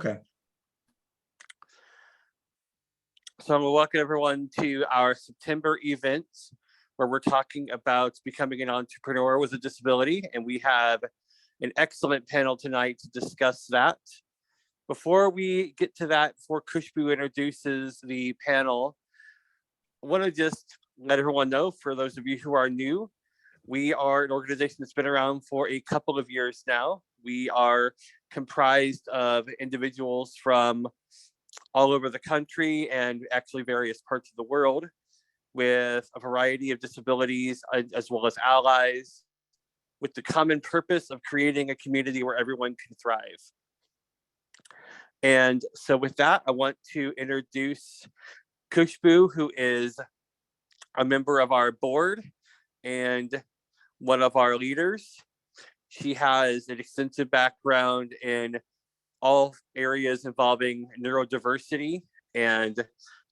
Okay. So I'm going to welcome everyone to our September event where we're talking about becoming an entrepreneur with a disability. And we have an excellent panel tonight to discuss that. Before we get to that, before Khushbu introduces the panel, I want to just let everyone know, for those of you who are new, we are an organization that's been around for a couple of years now. We are comprised of individuals from all over the country and actually various parts of the world with a variety of disabilities as well as allies, with the common purpose of creating a community where everyone can thrive. And so with that, I want to introduce Khushbu, who is a member of our board and one of our leaders. She has an extensive background in all areas involving neurodiversity and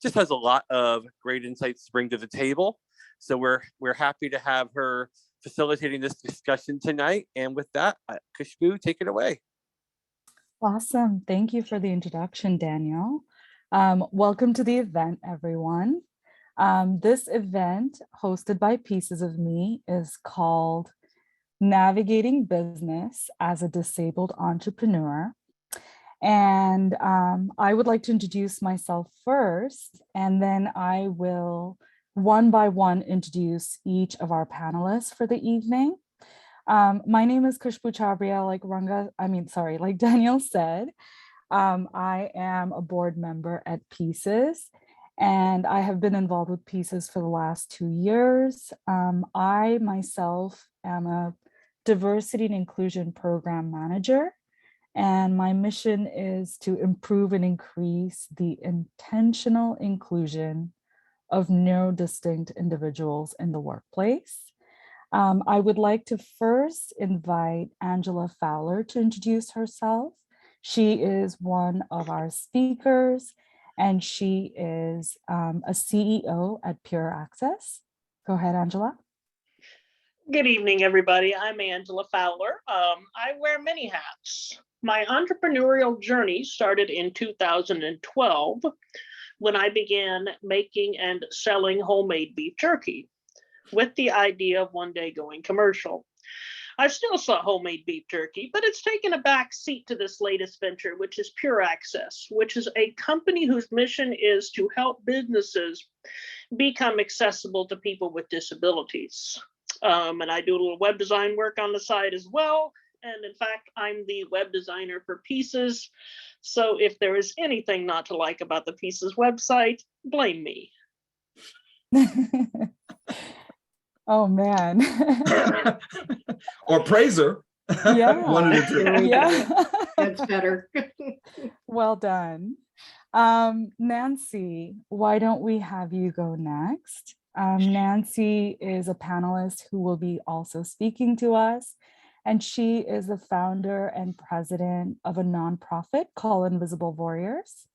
just has a lot of great insights to bring to the table. So we're happy to have her facilitating this discussion tonight. And with that, Khushbu, take it away. Awesome. Thank you for the introduction, Daniel. Welcome to the event, everyone. This event, hosted by Pieces of Me, is called Navigating Business as a Disabled Entrepreneur. And I would like to introduce myself first, and then I will one by one introduce each of our panelists for the evening. My name is Khushbu Chhabria, like Daniel said. I am a board member at Pieces, and I have been involved with Pieces for the last 2 years. I myself am a diversity and inclusion program manager, and my mission is to improve and increase the intentional inclusion of neurodistinct individuals in the workplace. I would like to first invite Angela Fowler to introduce herself. She is one of our speakers, and she is a CEO at Pure Access. Go ahead, Angela. Good evening, everybody. I'm Angela Fowler. I wear many hats. My entrepreneurial journey started in 2012 when I began making and selling homemade beef jerky with the idea of one day going commercial. I still sell homemade beef jerky, but it's taken a back seat to this latest venture, which is Pure Access, which is a company whose mission is to help businesses become accessible to people with disabilities. And I do a little web design work on the side as well. And in fact, I'm the web designer for Pieces. So if there is anything not to like about the Pieces website, blame me. Oh, man. Or praise her. Yeah. One of the two. Yeah. That's better. Well done. Nancy, why don't we have you go next? Nancy is a panelist who will be also speaking to us, and she is the founder and president of a nonprofit called Invisible Warriors.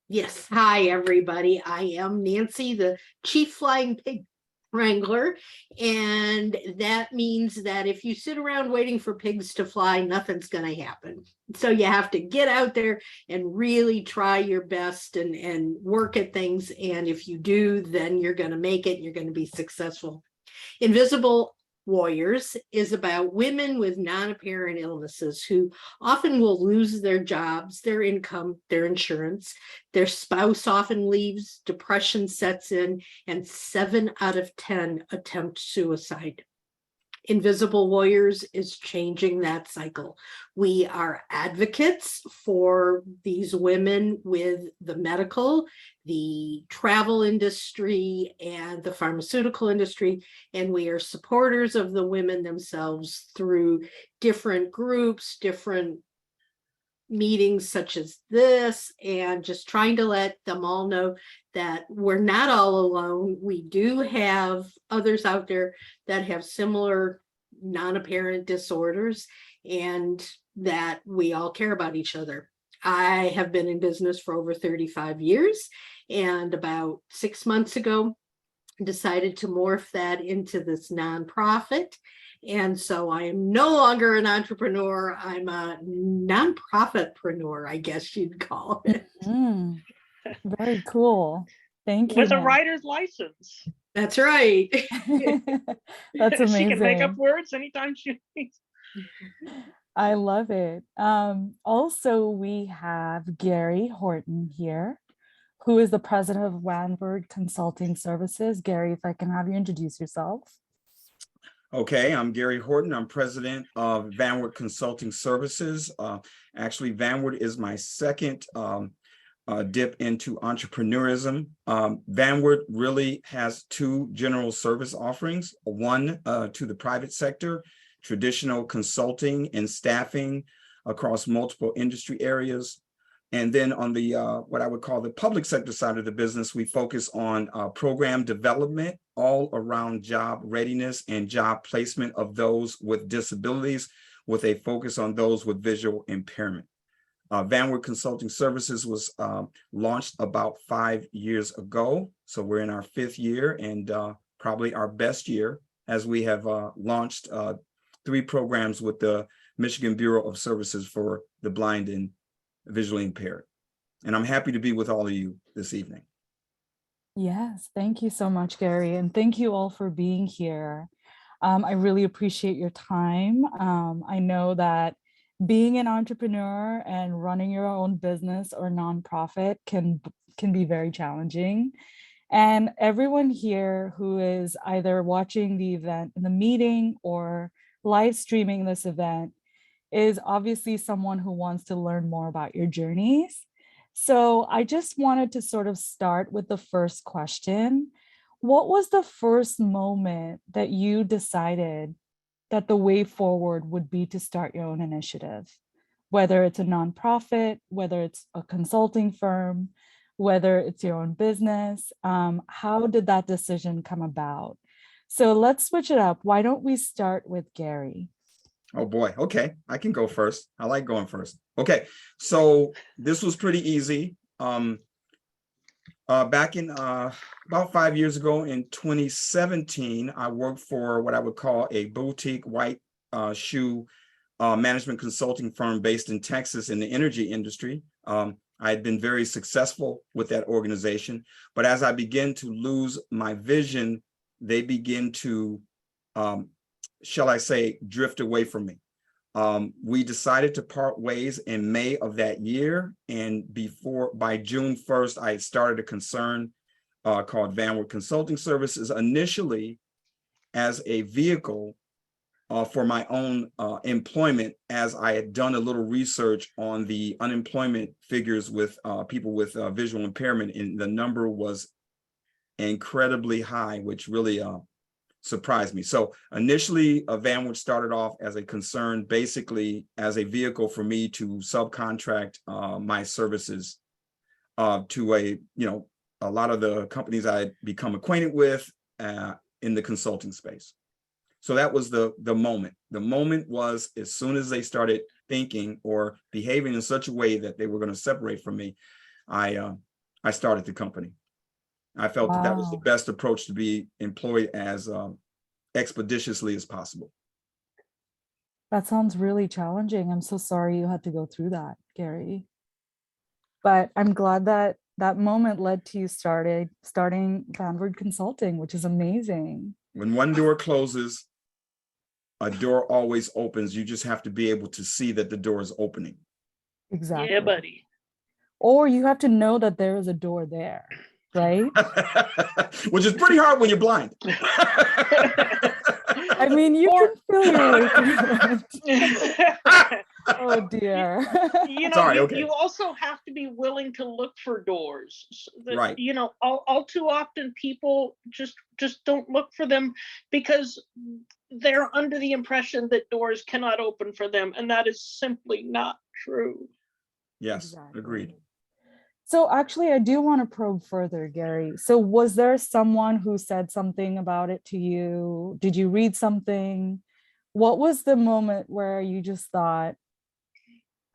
Yes. Hi, everybody. I am Nancy, the Chief Flying Pig Wrangler. And that means that if you sit around waiting for pigs to fly, nothing's going to happen. So you have to get out there and really try your best and work at things. And if you do, then you're going to make it. You're going to be successful. Invisible Warriors is about women with non-apparent illnesses who often will lose their jobs, their income, their insurance. Their spouse often leaves, depression sets in, and 7 out of 10 attempt suicide. Invisible Warriors is changing that cycle. We are advocates for these women with the medical, the travel industry, and the pharmaceutical industry, and we are supporters of the women themselves through different groups, different meetings such as this, and just trying to let them all know that we're not all alone. We do have others out there that have similar non-apparent disorders, and that we all care about each other. I have been in business for over 35 years, and about 6 months ago, decided to morph that into this nonprofit. And so I am no longer an entrepreneur. I'm a nonprofitpreneur, I guess you'd call it. Mm, very cool. Thank you. With a Nan. writer's license. That's right. That's She can make up amazing. words anytime she needs. I love it. Also, we have Gary Horton here, who is the president of Vanward Consulting Services. Gary, if I can have you introduce yourself. Okay, I'm Gary Horton. I'm president of Vanward Consulting Services. Actually, Vanward is my second dip into entrepreneurism. Vanward really has two general service offerings. One to the private sector, traditional consulting and staffing across multiple industry areas. And then on the what I would call the public sector side of the business, we focus on program development all around job readiness and job placement of those with disabilities, with a focus on those with visual impairment. Vanward Consulting Services was launched about 5 years ago. So we're in our 5th year and probably our best year, as we have launched 3 programs with the Michigan Bureau of Services for the Blind and Visually Impaired. And I'm happy to be with all of you this evening. Yes, thank you so much, Gary. And thank you all for being here. I really appreciate your time. I know that being an entrepreneur and running your own business or nonprofit can be very challenging. And everyone here who is either watching the event in the meeting or live streaming this event is obviously someone who wants to learn more about your journeys. So I just wanted to sort of start with the first question. What was the first moment that you decided that the way forward would be to start your own initiative? Whether it's a nonprofit, whether it's a consulting firm, whether it's your own business, how did that decision come about? So let's switch it up. Why don't we start with Gary? Oh boy, okay, I can go first. I like going first. Okay, so this was pretty easy. Back in about 5 years ago in 2017, I worked for what I would call a boutique white shoe management consulting firm based in Texas in the energy industry. I had been very successful with that organization, but as I began to lose my vision, they began to shall I say, drift away from me. We decided to part ways in May of that year. And by June 1st, I had started a concern called Vanward Consulting Services, initially as a vehicle for my own employment, as I had done a little research on the unemployment figures with people with visual impairment, and the number was incredibly high, which really surprised me. So initially, Vanward started off as a concern, basically as a vehicle for me to subcontract my services to a lot of the companies I had become acquainted with in the consulting space. So that was the moment. The moment was as soon as they started thinking or behaving in such a way that they were going to separate from me, I started the company. I felt that was the Wow. best approach to be employed as expeditiously as possible. That sounds really challenging. I'm so sorry you had to go through that, Gary. But I'm glad that that moment led to you starting Vanward Consulting, which is amazing. When one door closes, a door always opens. You just have to be able to see that the door is opening. Exactly. Yeah, buddy. Or you have to know that there is a door there, right? Which is pretty hard when you're blind. I mean, you Or- can feel your way through it. Oh dear. Sorry, you, okay. you also have to be willing to look for doors. Right. All too often people just don't look for them because they're under the impression that doors cannot open for them, and that is simply not true. Yes, agreed. So actually, I do want to probe further, Gary. So was there someone who said something about it to you? Did you read something? What was the moment where you just thought,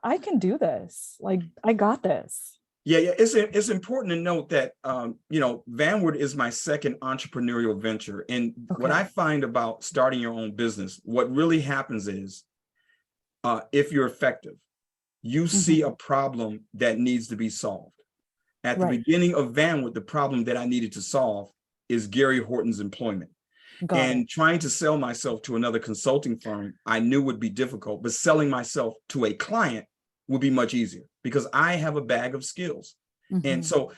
I can do this? Like, I got this. Yeah, it's important to note that Vanward is my second entrepreneurial venture. And what Okay. I find about starting your own business, what really happens is if you're effective, you see a problem that needs to be solved. At the Right. beginning of Vanward, the problem that I needed to solve is Gary Horton's employment. Got And it. trying to sell myself to another consulting firm, I knew would be difficult, but selling myself to a client would be much easier because I have a bag of skills. And Mhm. so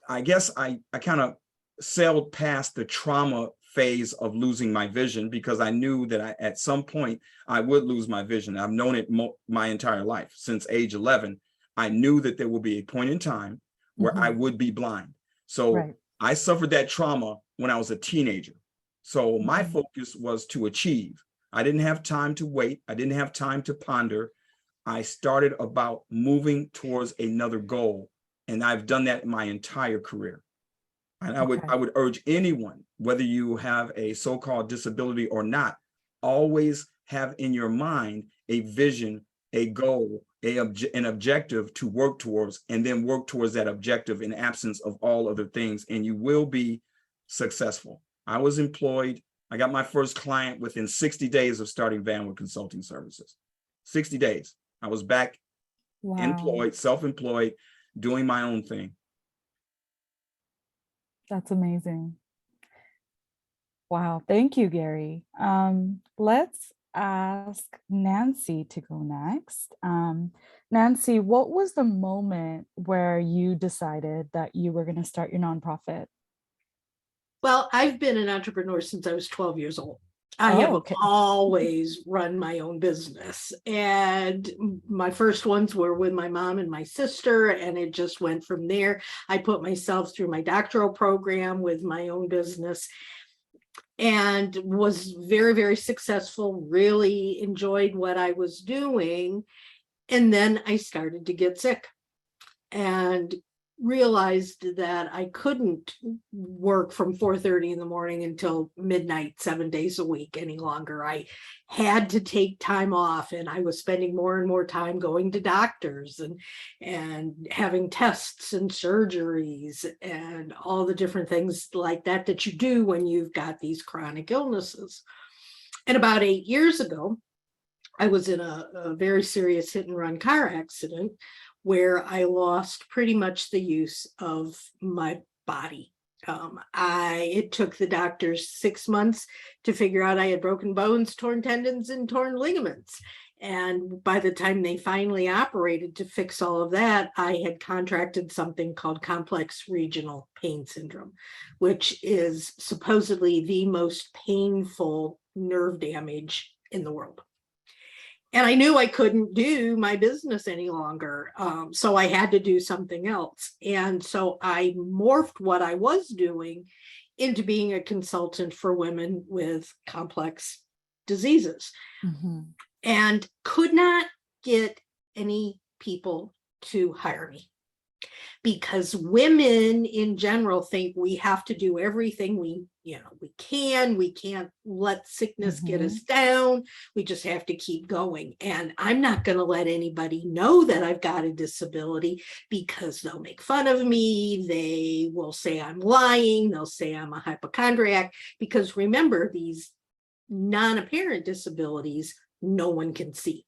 I guess I kind of sailed past the trauma phase of losing my vision because I knew that at some point I would lose my vision. I've known it my entire life. Since age 11, I knew that there would be a point in time where I would be blind. So Right. I suffered that trauma when I was a teenager. So my Mhm. focus was to achieve. I didn't have time to wait. I didn't have time to ponder. I started about moving towards another goal. And I've done that my entire career. And I Okay. would urge anyone, whether you have a so-called disability or not, always have in your mind a vision, a goal, an objective to work towards, and then work towards that objective in absence of all other things, and you will be successful. I was employed. I got my first client within 60 days of starting Vanward Consulting Services. 60 days. I was back Wow. employed, self-employed, doing my own thing. That's amazing. Wow. Thank you, Gary. Let's ask Nancy to go next. Nancy, what was the moment where you decided that you were going to start your nonprofit? Well, I've been an entrepreneur since I was 12 years old. I Oh, have okay. always run my own business. And my first ones were with my mom and my sister, and it just went from there. I put myself through my doctoral program with my own business and was very, very successful, really enjoyed what I was doing. And then I started to get sick and realized that I couldn't work from 4:30 in the morning until midnight, 7 days a week any longer. I had to take time off, and I was spending more and more time going to doctors and having tests and surgeries and all the different things like that that you do when you've got these chronic illnesses. And about 8 years ago, I was in a very serious hit and run car accident where I lost pretty much the use of my body. It took the doctors 6 months to figure out I had broken bones, torn tendons, and torn ligaments. And by the time they finally operated to fix all of that, I had contracted something called complex regional pain syndrome, which is supposedly the most painful nerve damage in the world. And I knew I couldn't do my business any longer. So I had to do something else. And so I morphed what I was doing into being a consultant for women with complex diseases and could not get any people to hire me because women in general think we have to do everything we can't let sickness get us down. We just have to keep going. And I'm not going to let anybody know that I've got a disability because they'll make fun of me. They will say I'm lying. They'll say I'm a hypochondriac because remember, these non-apparent disabilities, no one can see.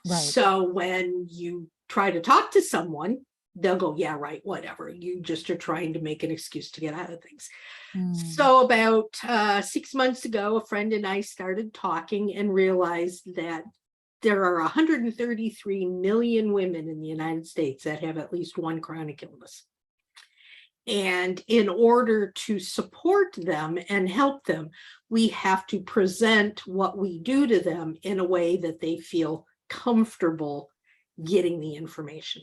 Right. So when you try to talk to someone, they'll go, yeah, right, whatever. You just are trying to make an excuse to get out of things. So about 6 months ago, a friend and I started talking and realized that there are 133 million women in the United States that have at least one chronic illness. And in order to support them and help them, we have to present what we do to them in a way that they feel comfortable getting the information.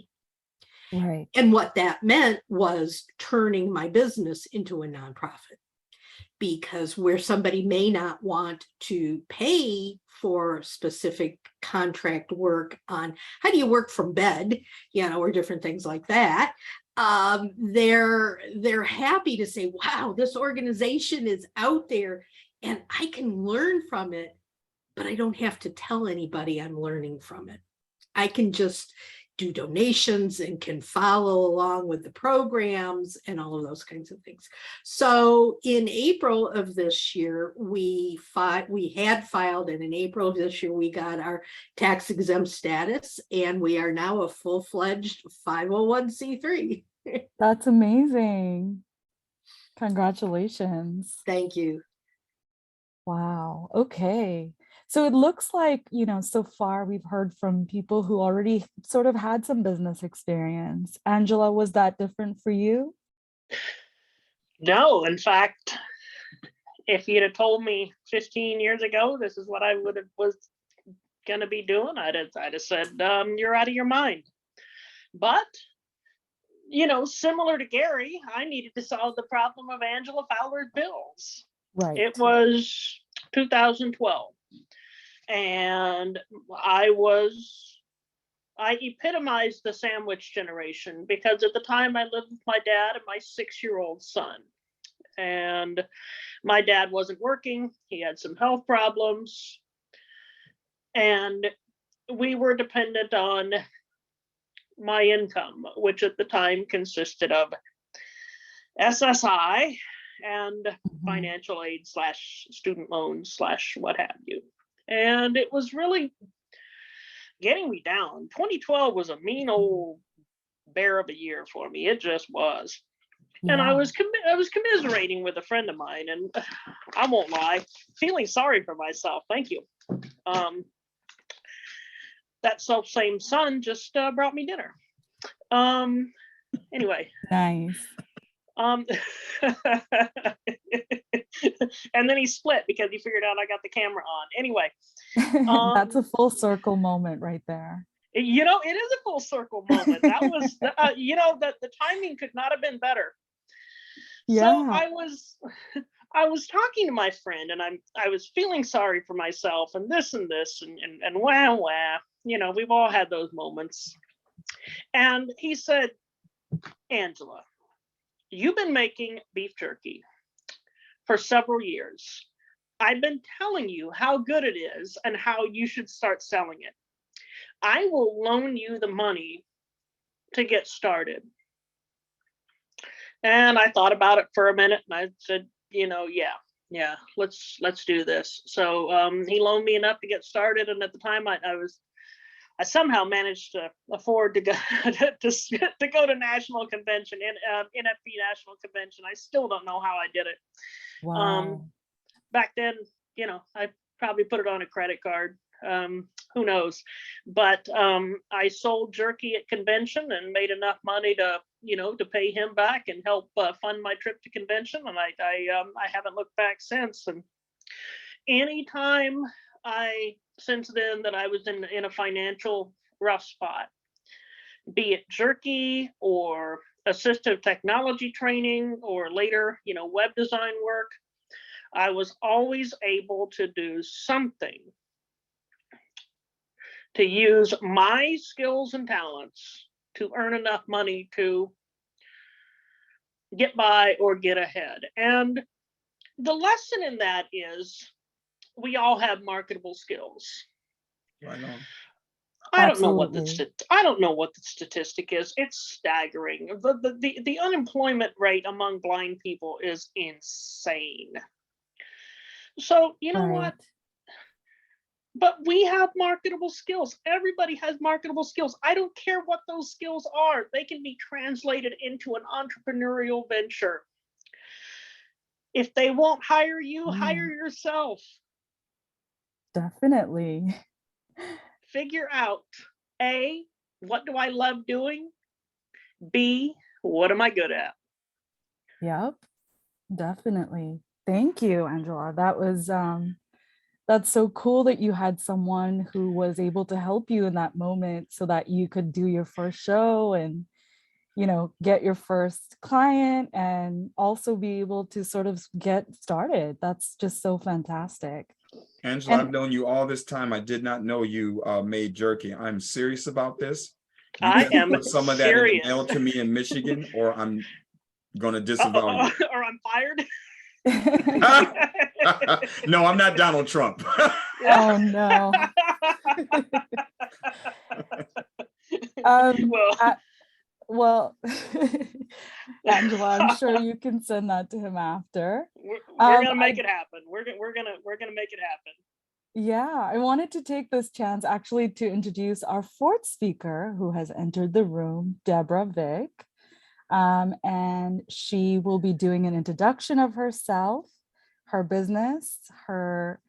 Right. And what that meant was turning my business into a nonprofit, because where somebody may not want to pay for specific contract work on how do you work from bed, or different things like that, they're happy to say, wow, this organization is out there and I can learn from it, but I don't have to tell anybody I'm learning from it. I can just do donations and can follow along with the programs and all of those kinds of things. So in April of this year, we had filed, and in April of this year, we got our tax exempt status, and we are now a full-fledged 501c3. That's amazing. Congratulations. Thank you. Wow. Okay. So it looks like, so far we've heard from people who already sort of had some business experience. Angela, was that different for you? No, in fact, if you'd have told me 15 years ago this is what I was going to be doing, I'd have said, you're out of your mind. But similar to Gary, I needed to solve the problem of Angela Fowler's bills. Right. It was 2012. And I epitomized the sandwich generation, because at the time I lived with my dad and my 6-year-old son. And my dad wasn't working. He had some health problems. And we were dependent on my income, which at the time consisted of SSI and financial aid / student loans / what have you. And it was really getting me down. 2012 was a mean old bear of a year for me. It just was. And I was commiserating with a friend of mine, and I won't lie, feeling sorry for myself. Thank you. That self-same son just brought me dinner. Anyway. Nice. And then he split because he figured out I got the camera on. Anyway. That's a full circle moment right there. It is a full circle moment. That was, the timing could not have been better. Yeah. So I was talking to my friend, and I was feeling sorry for myself, and this and wah. We've all had those moments. And he said, Angela, you've been making beef jerky for several years. I've been telling you how good it is and how you should start selling it. I will loan you the money to get started. And I thought about it for a minute, and I said, yeah, let's do this. So he loaned me enough to get started. And at the time I somehow managed to afford to go to go to national convention, NFB national convention. I still don't know how I did it. Wow. Back then, I probably put it on a credit card. Who knows? But I sold jerky at convention and made enough money to pay him back and help fund my trip to convention. And I haven't looked back since. And anytime since then that I was in a financial rough spot, be it jerky or assistive technology training or later, web design work, I was always able to do something to use my skills and talents to earn enough money to get by or get ahead. And the lesson in that is we all have marketable skills. Right on. I don't know what the statistic is. It's staggering. The unemployment rate among blind people is insane. So you know what? But we have marketable skills. Everybody has marketable skills. I don't care what those skills are. They can be translated into an entrepreneurial venture. If they won't hire you, hire yourself. Definitely. Figure out, A, what do I love doing? B, what am I good at? Yep, definitely. Thank you, Angela. That was that's so cool that you had someone who was able to help you in that moment so that you could do your first show and get your first client and also be able to sort of get started. That's just so fantastic. Angela, I've known you all this time. I did not know you made jerky. I'm serious about this. You I am put some of that serious. in the mail to me in Michigan, or I'm going to disavow you. Or I'm fired. No, I'm not Donald Trump. Oh no. Um, Well, well, Angela, I'm sure you can send that to him after. we're gonna I make it happen. We're gonna make it happen. Yeah, I wanted to take this chance actually to introduce our fourth speaker who has entered the room, Deborah Vick. And she will be doing an introduction of herself, her business, her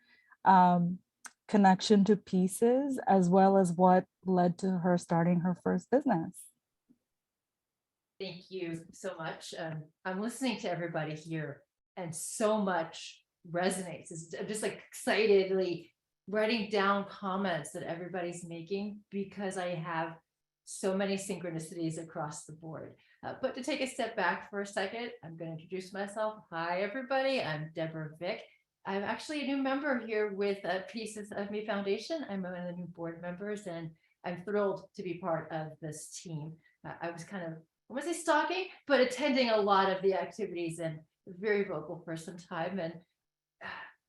connection to pieces, as well as what led to her starting her first business. Thank you so much. I'm listening to everybody here and so much resonates. I'm just like excitedly writing down comments that everybody's making because I have so many synchronicities across the board. But to take a step back for a second, I'm going to introduce myself. Hi, everybody. I'm Deborah Vick. I'm actually a new member here with Pieces of Me Foundation. I'm one of the new board members, and I'm thrilled to be part of this team. I was kind of, I won't say stalking, but attending a lot of the activities and very vocal for some time. And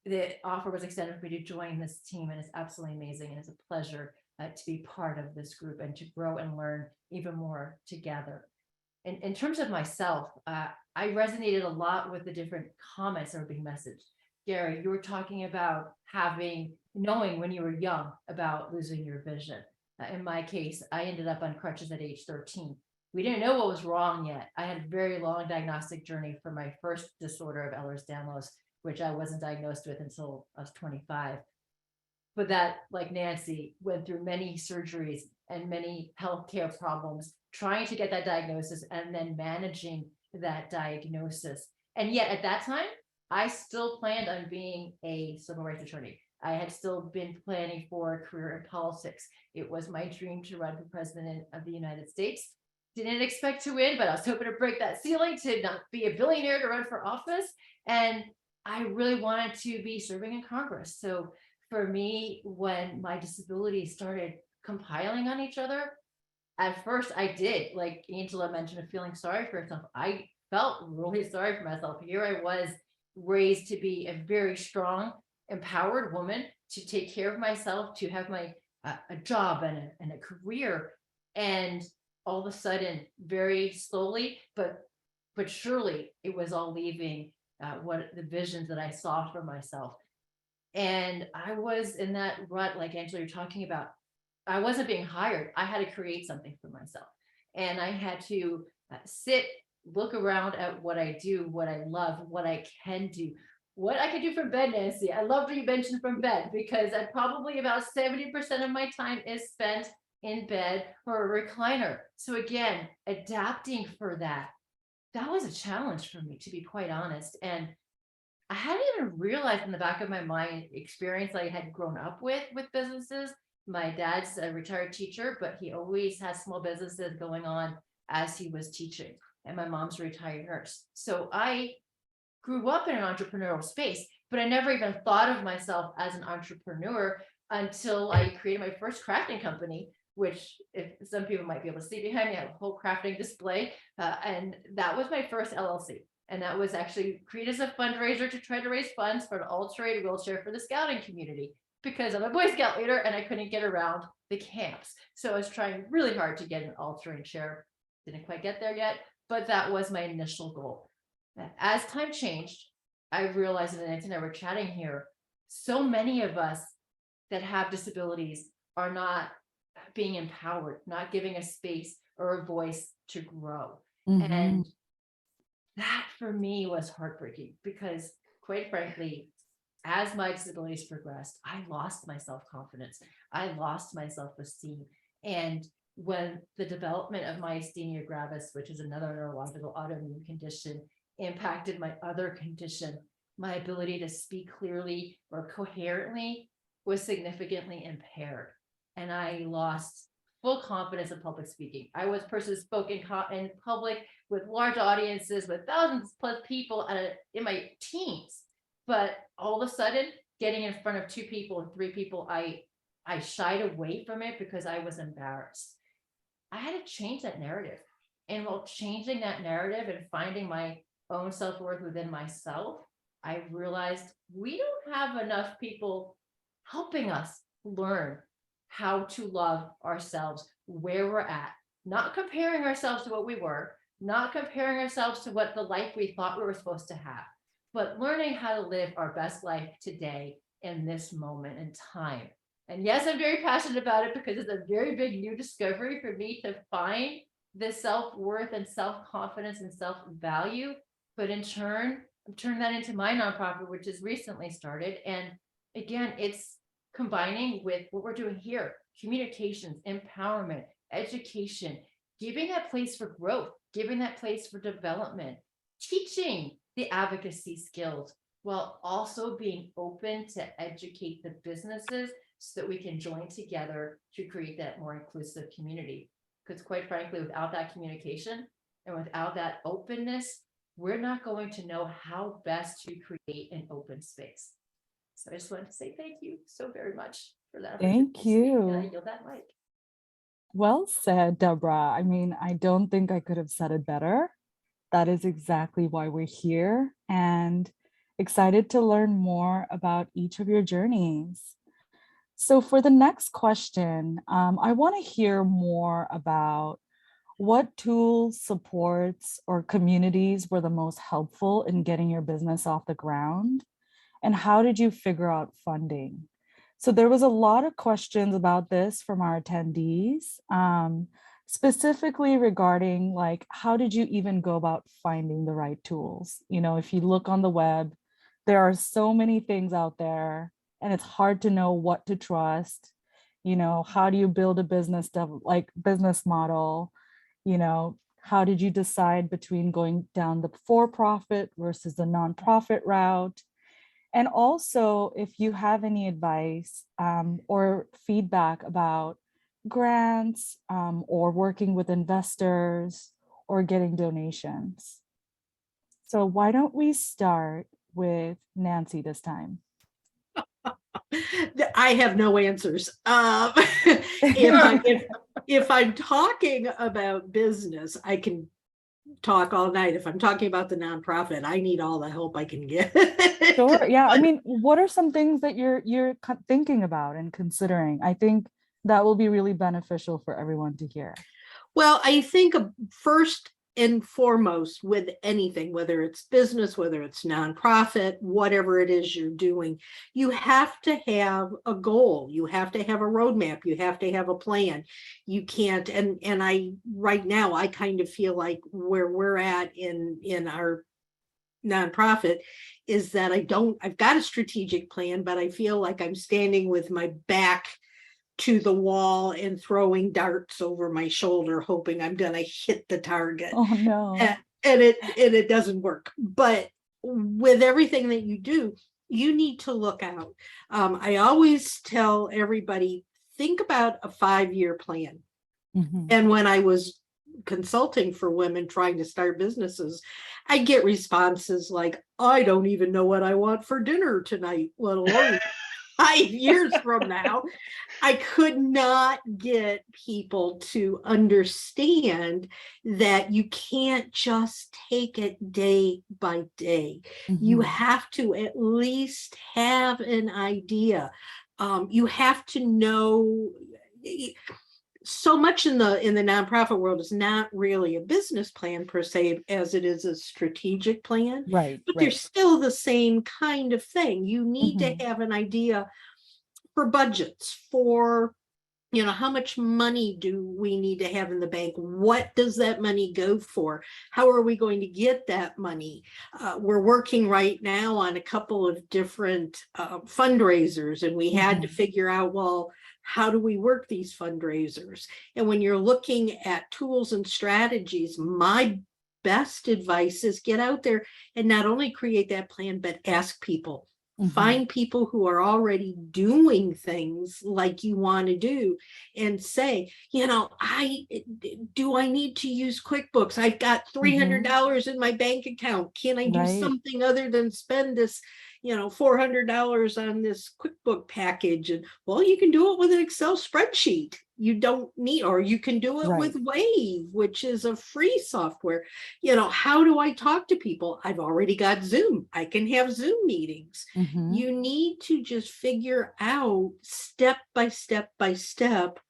the offer was extended for me to join this team, and it's absolutely amazing. And it's a pleasure to be part of this group and to grow and learn even more together. In terms of myself, I resonated a lot with the different comments that were being messaged. Gary, you were talking about knowing when you were young about losing your vision. In my case, I ended up on crutches at age 13. We didn't know what was wrong yet. I had a very long diagnostic journey for my first disorder of Ehlers-Danlos, which I wasn't diagnosed with until I was 25. But that, like Nancy, went through many surgeries and many healthcare problems, trying to get that diagnosis and then managing that diagnosis. And yet at that time, I still planned on being a civil rights attorney. I had still been planning for a career in politics. It was my dream to run for president of the United States. Didn't expect to win, but I was hoping to break that ceiling, to not be a billionaire, to run for office. And I really wanted to be serving in Congress. So for me, when my disabilities started compiling on each other, at first I did, like Angela mentioned, of feeling sorry for herself. I felt really sorry for myself. Here I was, raised to be a very strong, empowered woman, to take care of myself, to have my a job and a career. And all of a sudden, very slowly, but surely, it was all leaving what the visions that I saw for myself. And I was in that rut, like Angela, you're talking about. I wasn't being hired. I had to create something for myself. And I had to sit, look around at what I do, what I love, what I can do, what I can do from bed, Nancy. I love what you mentioned from bed, because probably about 70% of my time is spent in bed or a recliner. So again, adapting for that was a challenge for me, to be quite honest. And I hadn't even realized in the back of my mind experience I had grown up with businesses. My dad's a retired teacher, but he always has small businesses going on as he was teaching. And my mom's a retired nurse. So I grew up in an entrepreneurial space, but I never even thought of myself as an entrepreneur until I created my first crafting company, which, if some people might be able to see behind me, I have a whole crafting display. And that was my first LLC. And that was actually created as a fundraiser to try to raise funds for an all-terrain wheelchair for the scouting community, because I'm a Boy Scout leader and I couldn't get around the camps. So I was trying really hard to get an all-terrain chair. Didn't quite get there yet, but that was my initial goal. As time changed, I realized, and Nancy and I were chatting here, so many of us that have disabilities are not being empowered, not giving a space or a voice to grow. Mhm. And that for me was heartbreaking, because quite frankly, as my disabilities progressed, I lost my self-confidence. I lost my self-esteem. And when the development of myasthenia gravis, which is another neurological autoimmune condition, impacted my other condition, my ability to speak clearly or coherently was significantly impaired. And I lost full confidence in public speaking. I was a person who spoke in public with large audiences, with thousands plus people in my teens. But all of a sudden, getting in front of 2 people or 3 people, I shied away from it because I was embarrassed. I had to change that narrative. And while changing that narrative and finding my own self-worth within myself, I realized we don't have enough people helping us learn how to love ourselves, where we're at, not comparing ourselves to what we were, not comparing ourselves to what the life we thought we were supposed to have, but learning how to live our best life today in this moment in time. And yes, I'm very passionate about it because it's a very big new discovery for me to find this self-worth and self-confidence and self-value, but in turn, turn that into my nonprofit, which is recently started. And again, it's combining with what we're doing here: communications, empowerment, education, giving that place for growth, giving that place for development, teaching the advocacy skills, while also being open to educate the businesses so that we can join together to create that more inclusive community. Because quite frankly, without that communication and without that openness, we're not going to know how best to create an open space. So I just wanted to say thank you so very much for that. Thank opportunity to speak, and I you. yield that mic. Well said, Deborah. I mean, I don't think I could have said it better. That is exactly why we're here, and excited to learn more about each of your journeys. So for the next question, I want to hear more about what tools, supports, or communities were the most helpful in getting your business off the ground? And how did you figure out funding? So there was a lot of questions about this from our attendees, specifically regarding like, how did you even go about finding the right tools? You know, if you look on the web, there are so many things out there and it's hard to know what to trust. You know, how do you build a business business model? You know, how did you decide between going down the for-profit versus the nonprofit route? And also, if you have any advice or feedback about grants or working with investors or getting donations. So why don't we start with Nancy this time? I have no answers. If I'm talking about business, I can talk all night. If I'm talking about the nonprofit, I need all the help I can get. Sure. Yeah. I mean, what are some things that you're thinking about and considering? I think that will be really beneficial for everyone to hear. Well, I think first and foremost with anything, whether it's business, whether it's nonprofit, whatever it is you're doing, you have to have a goal. You have to have a roadmap. You have to have a plan. You can't, and I right now, I kind of feel like where we're at in our nonprofit is that I've got a strategic plan, but I feel like I'm standing with my back to the wall and throwing darts over my shoulder, hoping I'm going to hit the target. Oh no. And it doesn't work. But with everything that you do, you need to look out. I always tell everybody, think about a 5-year plan. Mm-hmm. And when I was consulting for women trying to start businesses, I get responses like, I don't even know what I want for dinner tonight, let alone 5 years from now. I could not get people to understand that you can't just take it day by day. Mm-hmm. You have to at least have an idea. You have to know. So much in the nonprofit world is not really a business plan per se, as it is a strategic plan. Right. But they're still the same kind of thing. You need Mm-hmm. to have an idea for budgets, for, you know, how much money do we need to have in the bank? What does that money go for? How are we going to get that money? We're working right now on a couple of different fundraisers, and we had to figure out, well, how do we work these fundraisers? And when you're looking at tools and strategies, my best advice is get out there and not only create that plan, but ask people. Find people who are already doing things like you want to do and say, you know, I need to use QuickBooks? I've got $300 in my bank account. Can I do something other than spend this, you know, $400 on this QuickBook package? And well, you can do it with an Excel spreadsheet. You don't need, or you can do it with Wave, which is a free software. You know, how do I talk to people? I've already got Zoom. I can have Zoom meetings. You need to just figure out step by step by step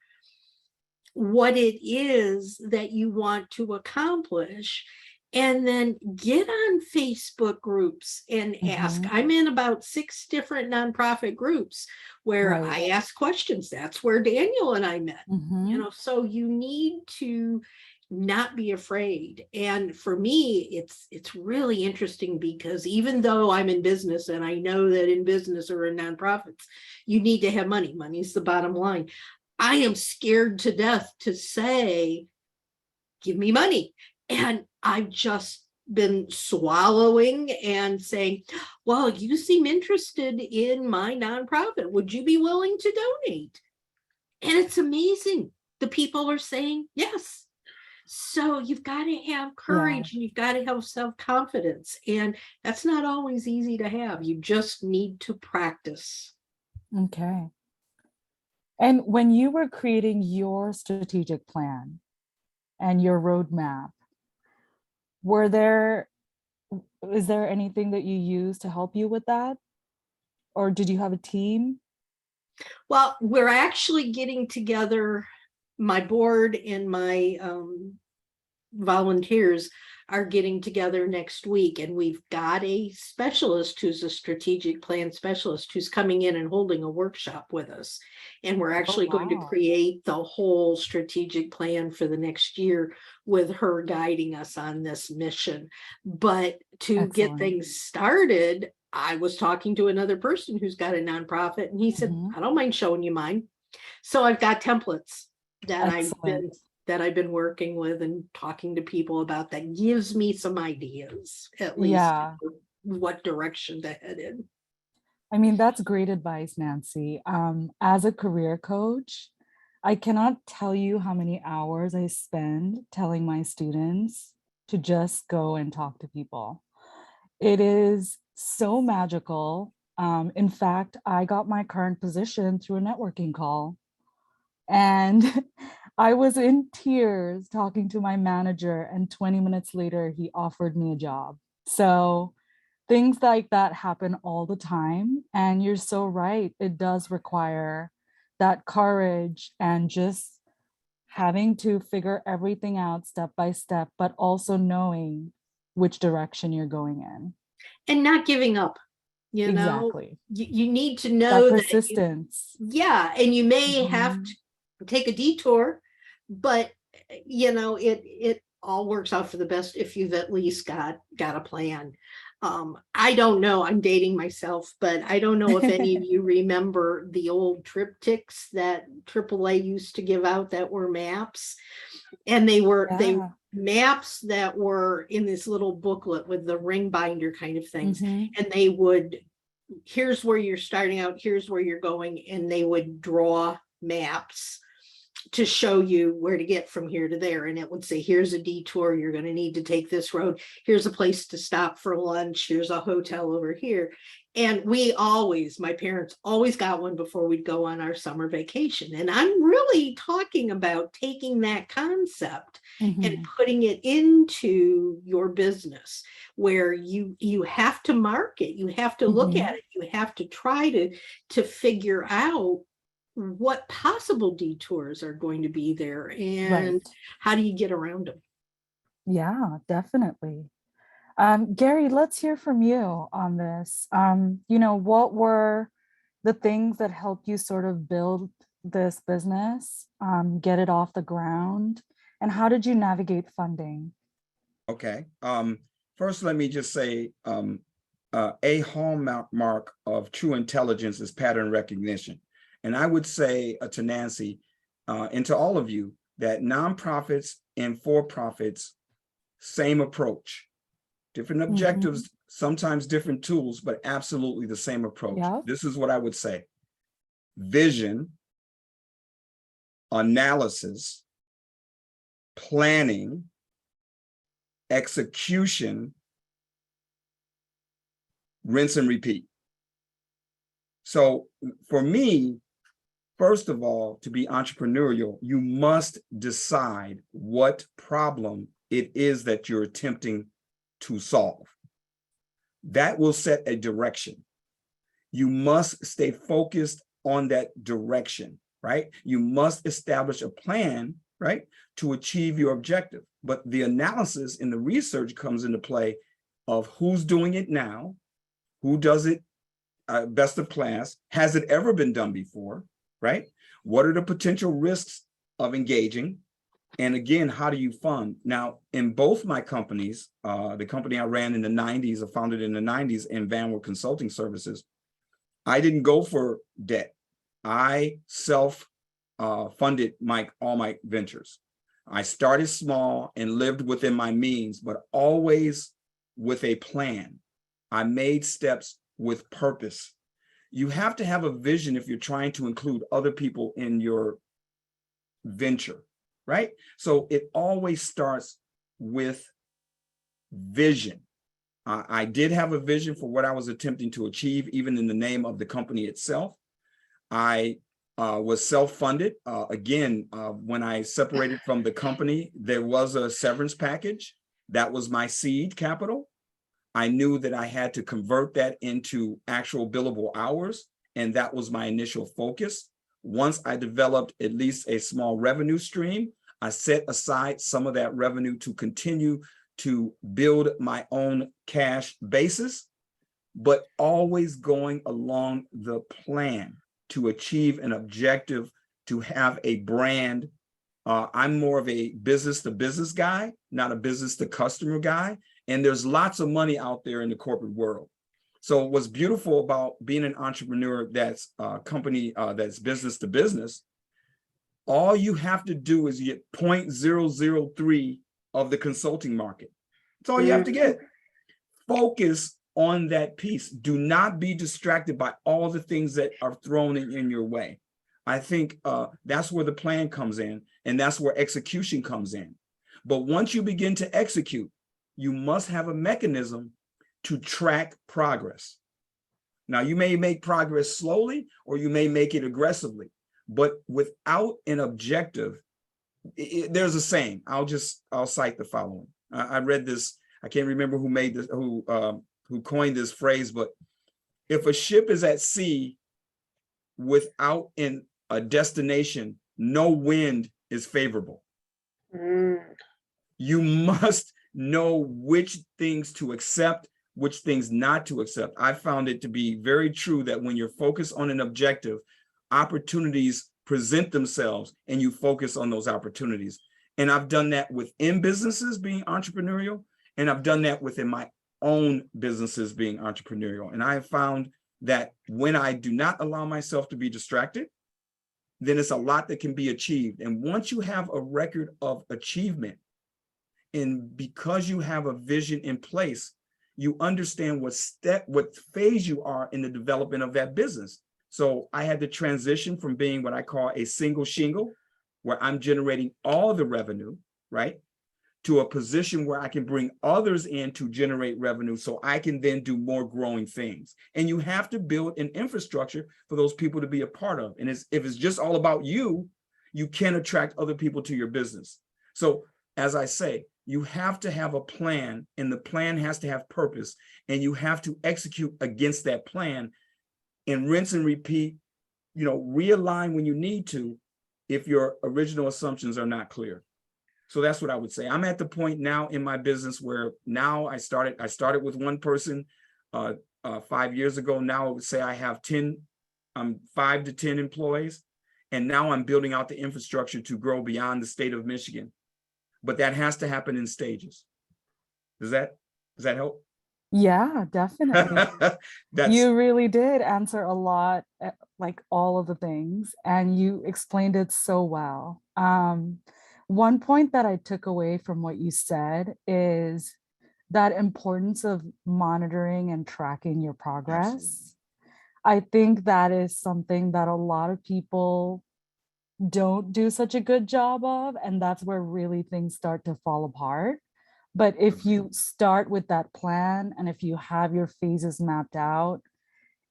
what it is that you want to accomplish, and then get on Facebook groups and ask. Mhm. I'm in about 6 different nonprofit groups where Right. I ask questions. That's where Daniel and I met. Mhm. So you need to not be afraid. And for me, it's really interesting because even though I'm in business and I know that in business or in nonprofits, you need to have money. Money's the bottom line. I am scared to death to say, give me money. And I've just been swallowing and saying, well, you seem interested in my nonprofit. Would you be willing to donate? And it's amazing. The people are saying yes. So you've got to have courage and you've got to have self-confidence. And that's not always easy to have. You just need to practice. Okay. And when you were creating your strategic plan and your roadmap, is there anything that you used to help you with that? Or did you have a team? Well, we're actually getting together, my board and my volunteers are getting together next week, and we've got a specialist who's a strategic plan specialist who's coming in and holding a workshop with us. And we're actually going to wow. create the whole strategic plan for the next year with her guiding us on this mission. But to get Excellent. things started, I was talking to another person who's got a nonprofit, and he said, Mhm. I don't mind showing you mine. So I've got templates that Excellent. I've been working with and talking to people about that gives me some ideas, at least Yeah. what direction to head in. I mean, that's great advice, Nancy. As a career coach, I cannot tell you how many hours I spend telling my students to just go and talk to people. It is so magical. In fact, I got my current position through a networking call. And I was in tears talking to my manager, and 20 minutes later, he offered me a job. So things like that happen all the time. And you're so right. It does require that courage and just having to figure everything out step by step, but also knowing which direction you're going in. And not giving up, Exactly. you need to That know that persistence. and you may have Mhm. to take a detour, but it all works out for the best if you've at least got a plan. I don't know, I'm dating myself, but I don't know if any of you remember the old triptychs that AAA used to give out that were maps. And they were Yeah. maps that were in this little booklet with the ring binder kind of things. Mhm. And they would, here's where you're starting out, here's where you're going, and they would draw maps to show you where to get from here to there. And it would say, here's a detour, you're going to need to take this road. Here's a place to stop for lunch. Here's a hotel over here. And my parents always got one before we'd go on our summer vacation. And I'm really talking about taking that concept and Mhm. putting it into your business, where you have to market, you have to look Mhm. at it, you have to try to figure out what possible detours are going to be there and Right. how do you get around them. Yeah, definitely. Gary, let's hear from you on this. What were the things that helped you sort of build this business, get it off the ground, and how did you navigate funding? Okay. First, let me just say a hallmark of true intelligence is pattern recognition. And I would say to Nancy and to all of you that nonprofits and for-profits, same approach, different objectives, sometimes different tools, but absolutely the same approach. Yeah. This is what I would say: vision, analysis, planning, execution, rinse and repeat. So for me, first of all, to be entrepreneurial, you must decide what problem it is that you're attempting to solve. That will set a direction. You must stay focused on that direction, right? You must establish a plan right? To achieve your objective. But the analysis and the research comes into play of who's doing it now, who does it best of class, has it ever been done before, right? What are the potential risks of engaging? And again, how do you fund? Now, in both my companies, the company I ran in the 90s, or founded in the 90s, and Vanward Consulting Services, I didn't go for debt. I self-funded all my ventures. I started small and lived within my means, but always with a plan. I made steps with purpose. You have to have a vision if you're trying to include other people in your venture, right? So it always starts with vision. I did have a vision for what I was attempting to achieve, even in the name of the company itself. I was self-funded. Again, when I separated from the company, there was a severance package. That was my seed capital. I knew that I had to convert that into actual billable hours, and that was my initial focus. Once I developed at least a small revenue stream, I set aside some of that revenue to continue to build my own cash basis, but always going along the plan to achieve an objective, to have a brand. I'm more of a business to business guy, not a business to customer guy. And there's lots of money out there in the corporate world. So what's beautiful about being an entrepreneur that's a company that's business to business, all you have to do is get 0.003 of the consulting market. That's all you have to get. Focus on that piece. Do not be distracted by all the things that are thrown in your way. I think that's where the plan comes in, and that's where execution comes in. But once you begin to execute, you must have a mechanism to track progress. Now, you may make progress slowly, or you may make it aggressively, but without an objective, there's a saying. I'll cite the following. I read this. I can't remember who made this, who coined this phrase, but if a ship is at sea without a destination, no wind is favorable. You must know which things to accept, which things not to accept. I found it to be very true that when you're focused on an objective, opportunities present themselves and you focus on those opportunities. And I've done that within businesses being entrepreneurial, and I've done that within my own businesses being entrepreneurial. And I have found that when I do not allow myself to be distracted, then it's a lot that can be achieved. And once you have a record of achievement, and because you have a vision in place, you understand what phase you are in the development of that business. So I had to transition from being what I call a single shingle, where I'm generating all the revenue, right, to a position where I can bring others in to generate revenue so I can then do more growing things. And you have to build an infrastructure for those people to be a part of. And if it's just all about you, you can attract other people to your business. So as I say, you have to have a plan, and the plan has to have purpose, and you have to execute against that plan and rinse and repeat, realign when you need to if your original assumptions are not clear. So that's what I would say. I'm at the point now in my business where now I started with one person 5 years ago. Now I would say I have 5 to 10 employees. And now I'm building out the infrastructure to grow beyond the state of Michigan. But that has to happen in stages. Does that help? Yeah, definitely. You really did answer a lot, like all of the things, and you explained it so well. One point that I took away from what you said is that importance of monitoring and tracking your progress. Absolutely. I think that is something that a lot of people don't do such a good job of, and that's where really things start to fall apart. But if you start with that plan, and if you have your phases mapped out,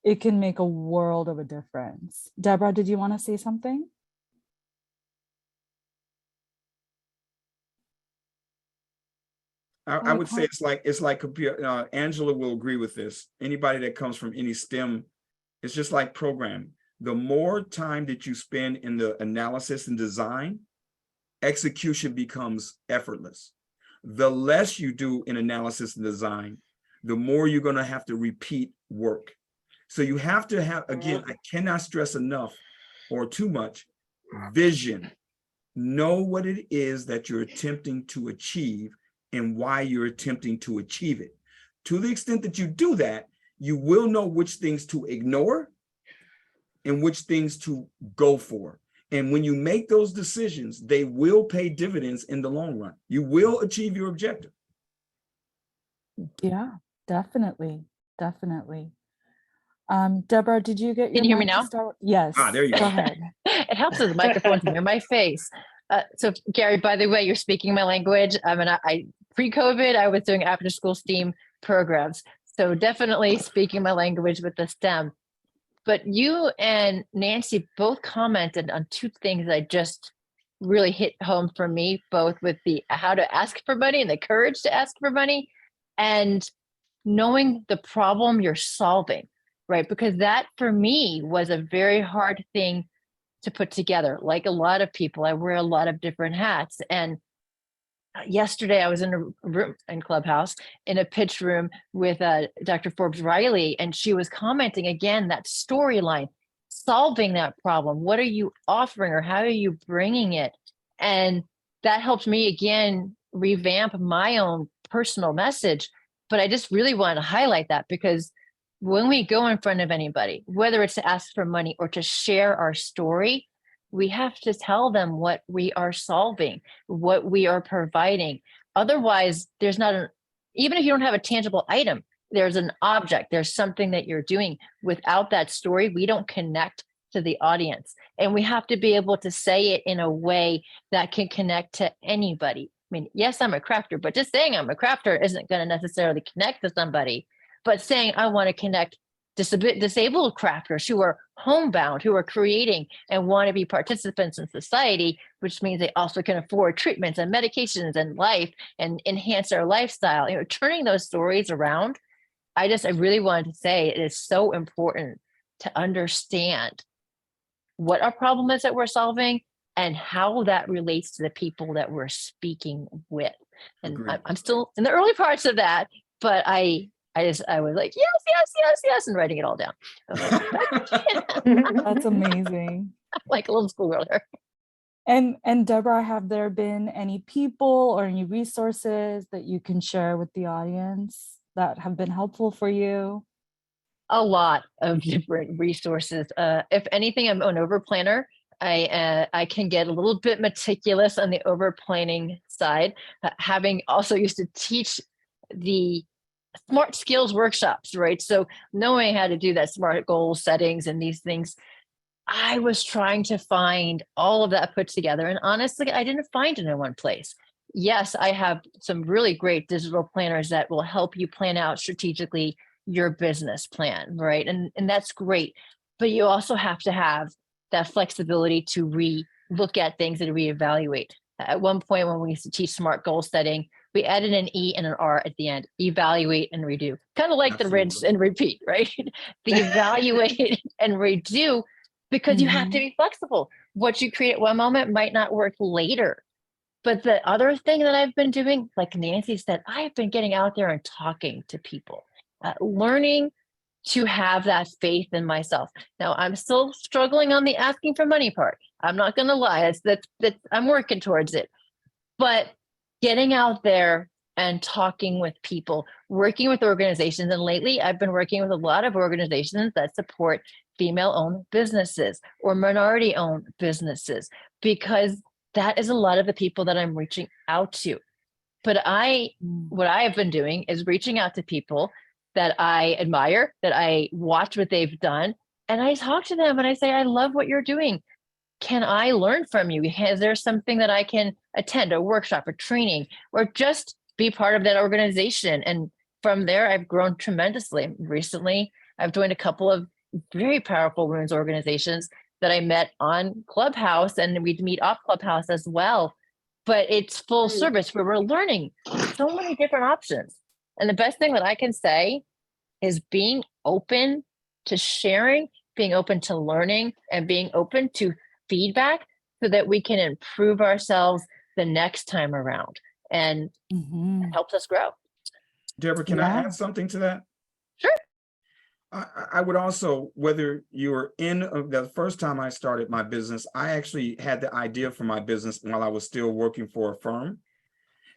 it can make a world of a difference. Deborah, did you want to say something? I would say it's like computer. Angela will agree with this. Anybody that comes from any STEM, it's just like programming. The more time that you spend in the analysis and design, execution becomes effortless. The less you do in analysis and design, the more you're going to have to repeat work. So you have to have, again, I cannot stress enough or too much, vision. Know what it is that you're attempting to achieve and why you're attempting to achieve it. To the extent that you do that, you will know which things to ignore and which things to go for. And when you make those decisions, they will pay dividends in the long run. You will achieve your objective. Yeah, definitely. Definitely. Deborah, did you get Can your you hear me mic to now? start? Yes. There you Go go. ahead. It helps with the microphone near my face. So Gary, by the way, you're speaking my language. I mean, I pre-COVID, I was doing after school STEAM programs. So definitely speaking my language with the STEM. But you and Nancy both commented on two things that just really hit home for me, both with the how to ask for money and the courage to ask for money, and knowing the problem you're solving, right? Because that for me was a very hard thing to put together. Like a lot of people, I wear a lot of different hats. And yesterday I was in a room in Clubhouse in a pitch room with Dr. Forbes Riley, and she was commenting again that storyline, solving that problem. What are you offering or how are you bringing it? And that helped me again revamp my own personal message. But I just really want to highlight that because when we go in front of anybody, whether it's to ask for money or to share our story, we have to tell them what we are solving, what we are providing. Otherwise, there's not an, even if you don't have a tangible item, there's an object, there's something that you're doing. Without that story, we don't connect to the audience. And we have to be able to say it in a way that can connect to anybody. I mean, yes, I'm a crafter, but just saying I'm a crafter isn't going to necessarily connect to somebody. But saying I want to connect disabled crafters who are homebound, who are creating and want to be participants in society, which means they also can afford treatments and medications and life and enhance their lifestyle. You know, turning those stories around. I really wanted to say it is so important to understand what our problem is that we're solving and how that relates to the people that we're speaking with. And I'm still in the early parts of that, but I was like, yes, and writing it all down. That's amazing. Like a little schoolgirl there. And Deborah, have there been any people or any resources that you can share with the audience that have been helpful for you? A lot of different resources. If anything, I'm an over planner. I can get a little bit meticulous on the over planning side, having also used to teach the smart skills workshops, right? So knowing how to do that smart goal settings and these things, I was trying to find all of that put together. And honestly, I didn't find it in one place. Yes, I have some really great digital planners that will help you plan out strategically your business plan, right? And that's great. But you also have to have that flexibility to re-look at things and reevaluate. At one point when we used to teach smart goal setting, we added an E and an R at the end, evaluate and redo. Kind of like the rinse and repeat, right? The evaluate and redo, because you have to be flexible. What you create at one moment might not work later. But the other thing that I've been doing, like Nancy said, I've been getting out there and talking to people, learning to have that faith in myself. Now, I'm still struggling on the asking for money part. I'm not going to lie. I'm working towards it. But getting out there and talking with people, working with organizations. And lately, I've been working with a lot of organizations that support female-owned businesses or minority-owned businesses, because that is a lot of the people that I'm reaching out to. But what I have been doing is reaching out to people that I admire, that I watch what they've done, and I talk to them and I say, I love what you're doing. Can I learn from you? Is there something that I can attend, a workshop, a training, or just be part of that organization? And from there, I've grown tremendously. Recently, I've joined a couple of very powerful women's organizations that I met on Clubhouse, and we'd meet off Clubhouse as well. But it's full service where we're learning so many different options. And the best thing that I can say is being open to sharing, being open to learning, and being open to feedback so that we can improve ourselves the next time around, and Mhm. it helps us grow. Deborah, can I Yeah. add something to that? Sure. I would also, whether you're in the first time I started my business, I actually had the idea for my business while I was still working for a firm.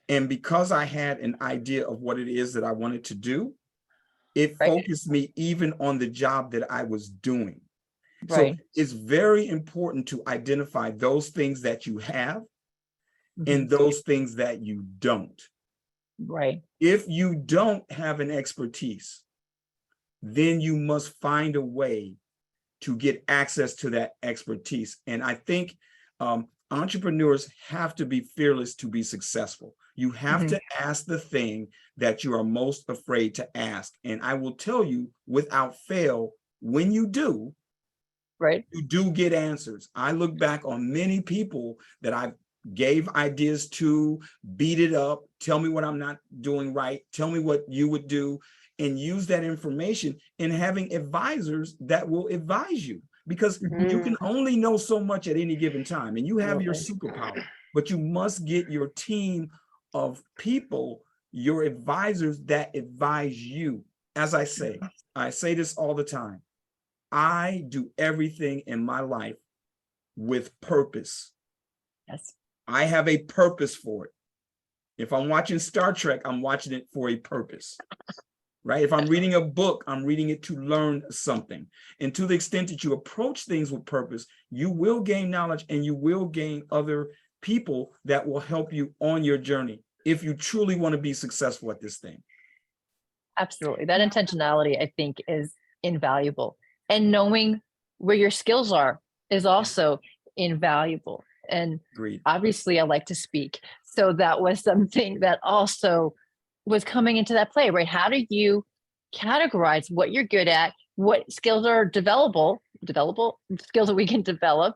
And because I had an idea of what it is that I wanted to do, it Right. focused me even on the job that I was doing. So Right. it's very important to identify those things that you have Mhm. and those things that you don't. Right. If you don't have an expertise, then you must find a way to get access to that expertise. And I think entrepreneurs have to be fearless to be successful. You have Mhm. to ask the thing that you are most afraid to ask. And I will tell you without fail, when you do, Right. you do get answers. I look back on many people that I gave ideas to, beat it up, tell me what I'm not doing right, tell me what you would do, and use that information in having advisors that will advise you, because you can only know so much at any given time, and you have your superpower, but you must get your team of people, your advisors that advise you. As I say this all the time. I do everything in my life with purpose. Yes. I have a purpose for it. If I'm watching Star Trek, I'm watching it for a purpose, right? If I'm reading a book, I'm reading it to learn something. And to the extent that you approach things with purpose, you will gain knowledge and you will gain other people that will help you on your journey if you truly want to be successful at this thing. Absolutely. That intentionality, I think, is invaluable. And knowing where your skills are is also invaluable. And Agreed. obviously, I like to speak. So that was something that also was coming into that play, right? How do you categorize what you're good at, what skills are developable skills that we can develop?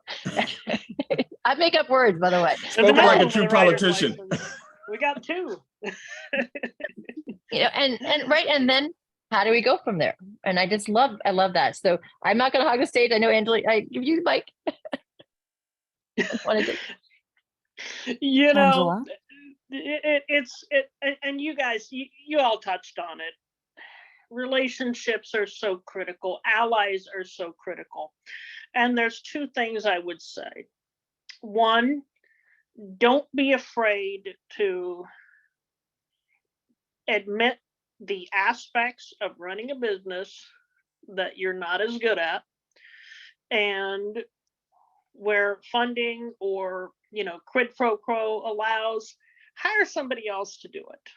I make up words, by the way. Spoken like a true politician. We got two. You know, and right, and then how do we go from there? And I love that. So I'm not going to hog the stage. I know, Angela, I give you the mic. You know, Angela? and you guys, you all touched on it. Relationships are so critical. Allies are so critical. And there's two things I would say. One, don't be afraid to admit the aspects of running a business that you're not as good at, and where funding or quid pro quo allows, hire somebody else to do it.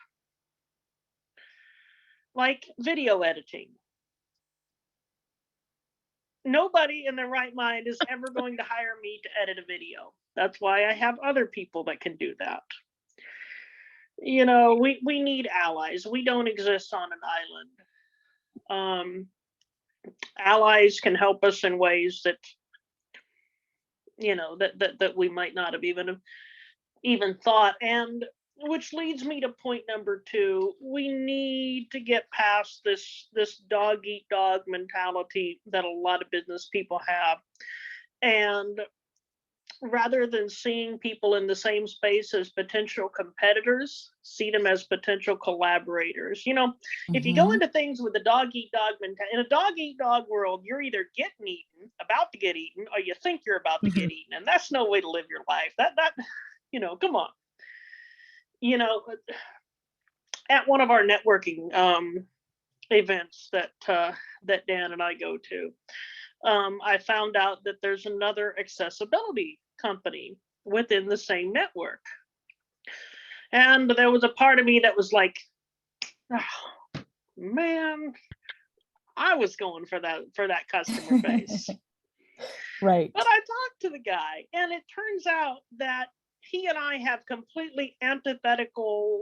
Like video editing. Nobody in their right mind is ever going to hire me to edit a video. That's why I have other people that can do that. We need allies. We don't exist on an island. Allies can help us in ways that that we might not have even thought. And which leads me to point number 2. We need to get past this dog eat dog mentality that a lot of business people have, and rather than seeing people in the same space as potential competitors, see them as potential collaborators. If you go into things with the dog eat dog mentality, in a dog eat dog world, you're either getting eaten, about to get eaten, or you think you're about to get eaten, and that's no way to live your life. That come on. At one of our networking events that Dan and I go to, I found out that there's another accessibility company within the same network. And there was a part of me that was like, oh, man, I was going for that customer base. Right. But I talked to the guy, and it turns out that he and I have completely antithetical,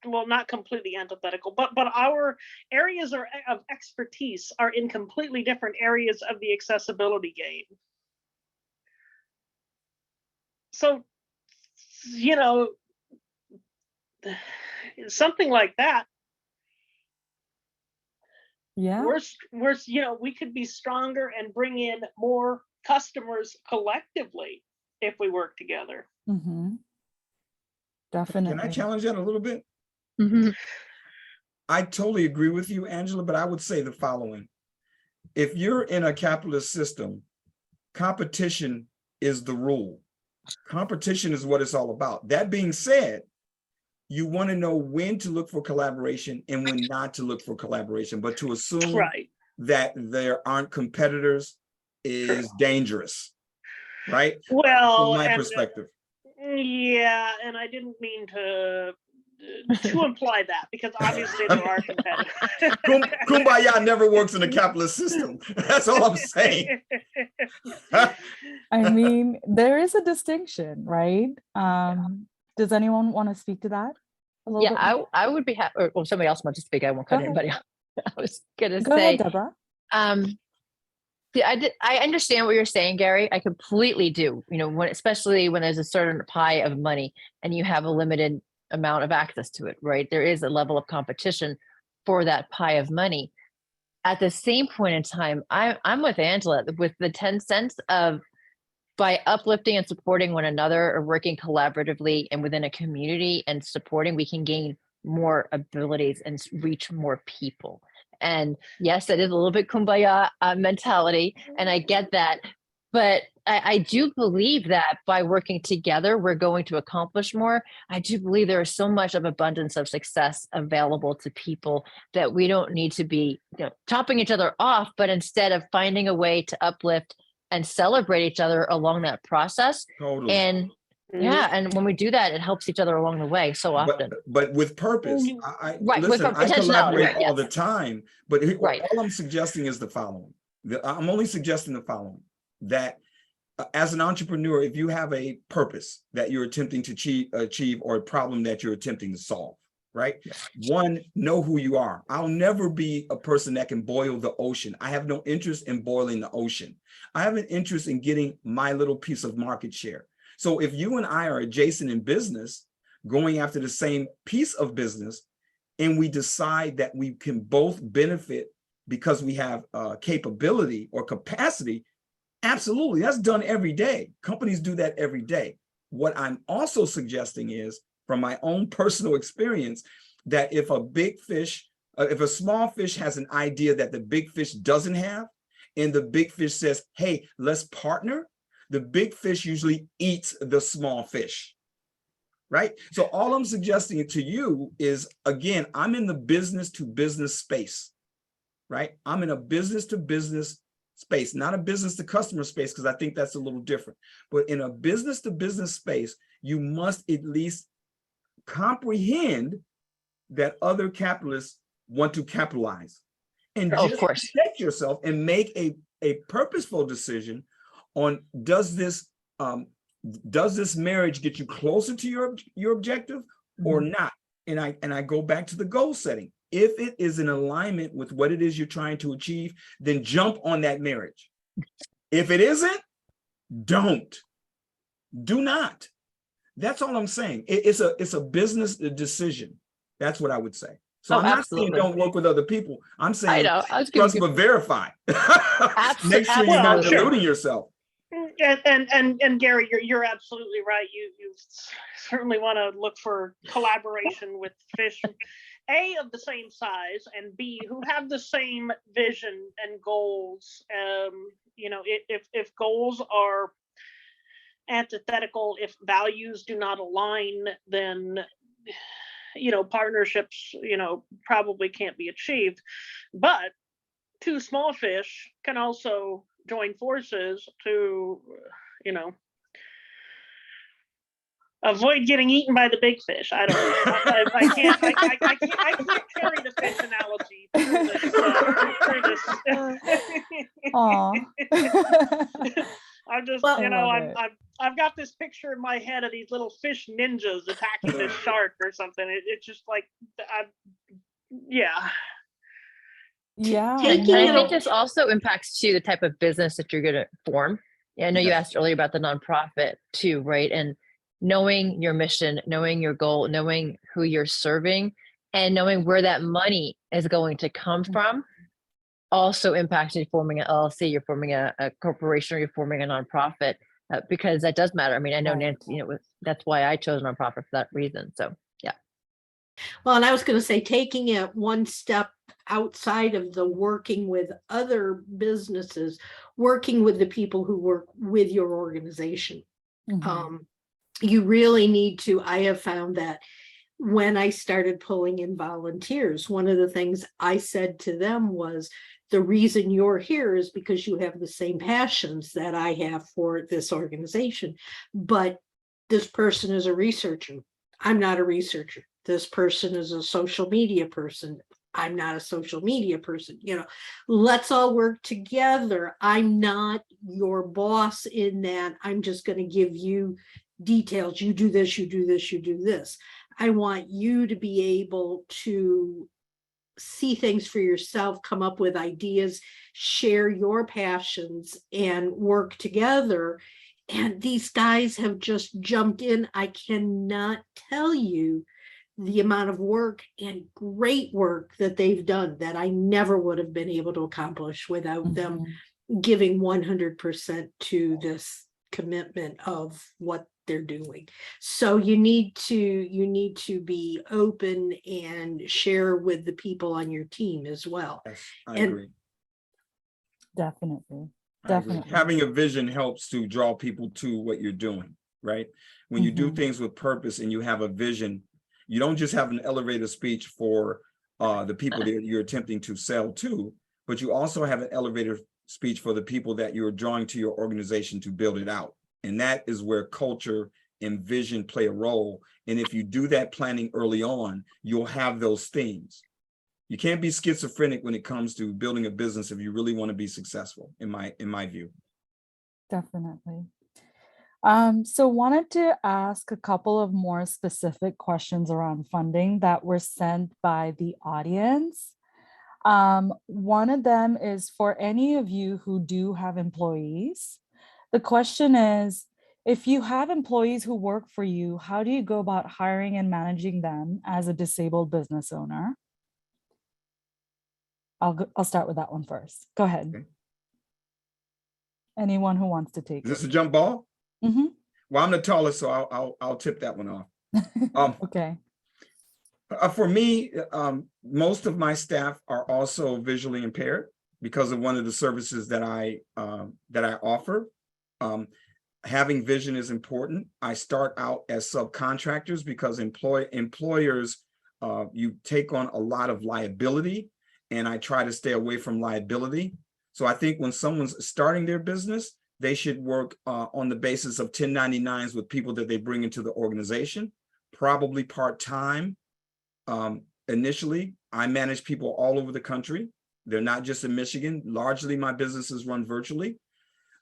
well, not completely antithetical, but our areas of expertise are in completely different areas of the accessibility game. So, something like that. Yeah. We could be stronger and bring in more customers collectively if we work together. Mhm. Can I Definitely. challenge that a little bit? Mhm. I totally agree with you, Angela, but I would say the following. If you're in a capitalist system, competition is the rule. Competition is what it's all about. That being said, you want to know when to look for collaboration and when not to look for collaboration, but to assume Right. that there aren't competitors is dangerous, right? Well, From my and perspective. yeah, and I didn't mean to imply that, because obviously there are competitors. Kumbaya never works in a capitalist system. That's all I'm saying. I mean, there is a distinction, right? Does anyone want to speak to that a little bit? Yeah, I would be happy, or somebody else wants to speak. I won't Go cut ahead. anybody off. I was gonna Go ahead, say, Deborah. yeah, I understand what you're saying, Gary. I completely do. You know, when especially when there's a certain pie of money and you have a limited amount of access to it, right? There is a level of competition for that pie of money. At the same point in time, I'm with Angela with the 10 cents of by uplifting and supporting one another or working collaboratively and within a community and supporting, we can gain more abilities and reach more people. And yes, that is a little bit kumbaya mentality, and I get that. But I do believe that by working together, we're going to accomplish more. I do believe there is so much of abundance of success available to people that we don't need to be, you know, topping each other off, but instead of finding a way to uplift and celebrate each other along that process. Totally. And yeah, and when we do that, it helps each other along the way so often. But with purpose. Right, with Listen, I intentionality, collaborate right, all yes. the time, but Right. all I'm suggesting is the following. I'm only suggesting the following, that as an entrepreneur, if you have a purpose that you're attempting to achieve or a problem that you're attempting to solve, right? One, know who you are. I'll never be a person that can boil the ocean. I have no interest in boiling the ocean. I have an interest in getting my little piece of market share. So if you and I are adjacent in business, going after the same piece of business, and we decide that we can both benefit because we have capability or capacity, absolutely, that's done every day. Companies do that every day. What I'm also suggesting is, from my own personal experience, that if a big fish, if a small fish has an idea that the big fish doesn't have, and the big fish says, hey, let's partner, the big fish usually eats the small fish, right? So all I'm suggesting to you is, again, I'm in the business to business space, right? I'm in a business to business space, not a business to customer space, because I think that's a little different. But in a business to business space, you must at least comprehend that other capitalists want to capitalize. And Oh, of just course. protect yourself and make a purposeful decision on, does this marriage get you closer to your objective or not? And I go back to the goal setting. If it is in alignment with what it is you're trying to achieve, then jump on that marriage. If it isn't, do not. That's all I'm saying. It's a business decision. That's what I would say. So Oh, I'm not absolutely. saying don't work with other people. I'm I saying know. I was trust giving but verify. Make sure you're Well, not sure. deluding yourself. And Gary, you're absolutely right. You certainly want to look for collaboration with fish, A, of the same size, and B, who have the same vision and goals. You know, if goals are antithetical, if values do not align, then, you know, partnerships, you know, probably can't be achieved. But two small fish can also join forces to, you know, avoid getting eaten by the big fish. I don't know. I can't carry the fish analogy through this. I'm just, Well, you know, I love I've got this picture in my head of these little fish ninjas attacking this shark or something. It's just like, yeah. Yeah. And Taking I it think o- this also impacts too the type of business that you're going to form. Yeah, I know you Yes. asked earlier about the nonprofit too, right? And knowing your mission, knowing your goal, knowing who you're serving, and knowing where that money is going to come from also impacts you forming an LLC, you're forming a corporation, or you're forming a nonprofit. because that does matter. I mean, I know Right. Nancy, that's why I chose nonprofit for that reason. So Well, and I was going to say, taking it one step outside of the working with other businesses, working with the people who work with your organization. Mhm. You really need to, I have found that when I started pulling in volunteers, one of the things I said to them was, the reason you're here is because you have the same passions that I have for this organization. But this person is a researcher. I'm not a researcher. This person is a social media person. I'm not a social media person. Let's all work together. I'm not your boss in that I'm just going to give you details. You do this, you do this, you do this. I want you to be able to see things for yourself, come up with ideas, share your passions, and work together. And these guys have just jumped in. I cannot tell you the amount of work and great work that they've done that I never would have been able to accomplish without them Mhm. giving 100% to this commitment of what they're doing. So you need to be open and share with the people on your team as well. Yes, I And- agree. Definitely. I agree. Definitely. Having a vision helps to draw people to what you're doing, right? When you do Mhm. things with purpose and you have a vision, you don't just have an elevator speech for the people that you're attempting to sell to, but you also have an elevator speech for the people that you're drawing to your organization to build it out. And that is where culture and vision play a role. And if you do that planning early on, you'll have those themes. You can't be schizophrenic when it comes to building a business if you really want to be successful, in my view. Definitely. So wanted to ask a couple of more specific questions around funding that were sent by the audience. One of them is for any of you who do have employees. The question is, if you have employees who work for you, how do you go about hiring and managing them as a disabled business owner? I'll start with that one first. Go ahead. Okay. Anyone who wants to take Is this it. a jump ball? Mhm. Well, I'm the tallest, so I'll tip that one off. Okay. For me, most of my staff are also visually impaired because of one of the services that I offer. Having vision is important. I start out as subcontractors because employers, you take on a lot of liability, and I try to stay away from liability. So I think when someone's starting their business, they should work on the basis of 1099s with people that they bring into the organization, probably part-time. Initially, I manage people all over the country. They're not just in Michigan. Largely, my businesses run virtually.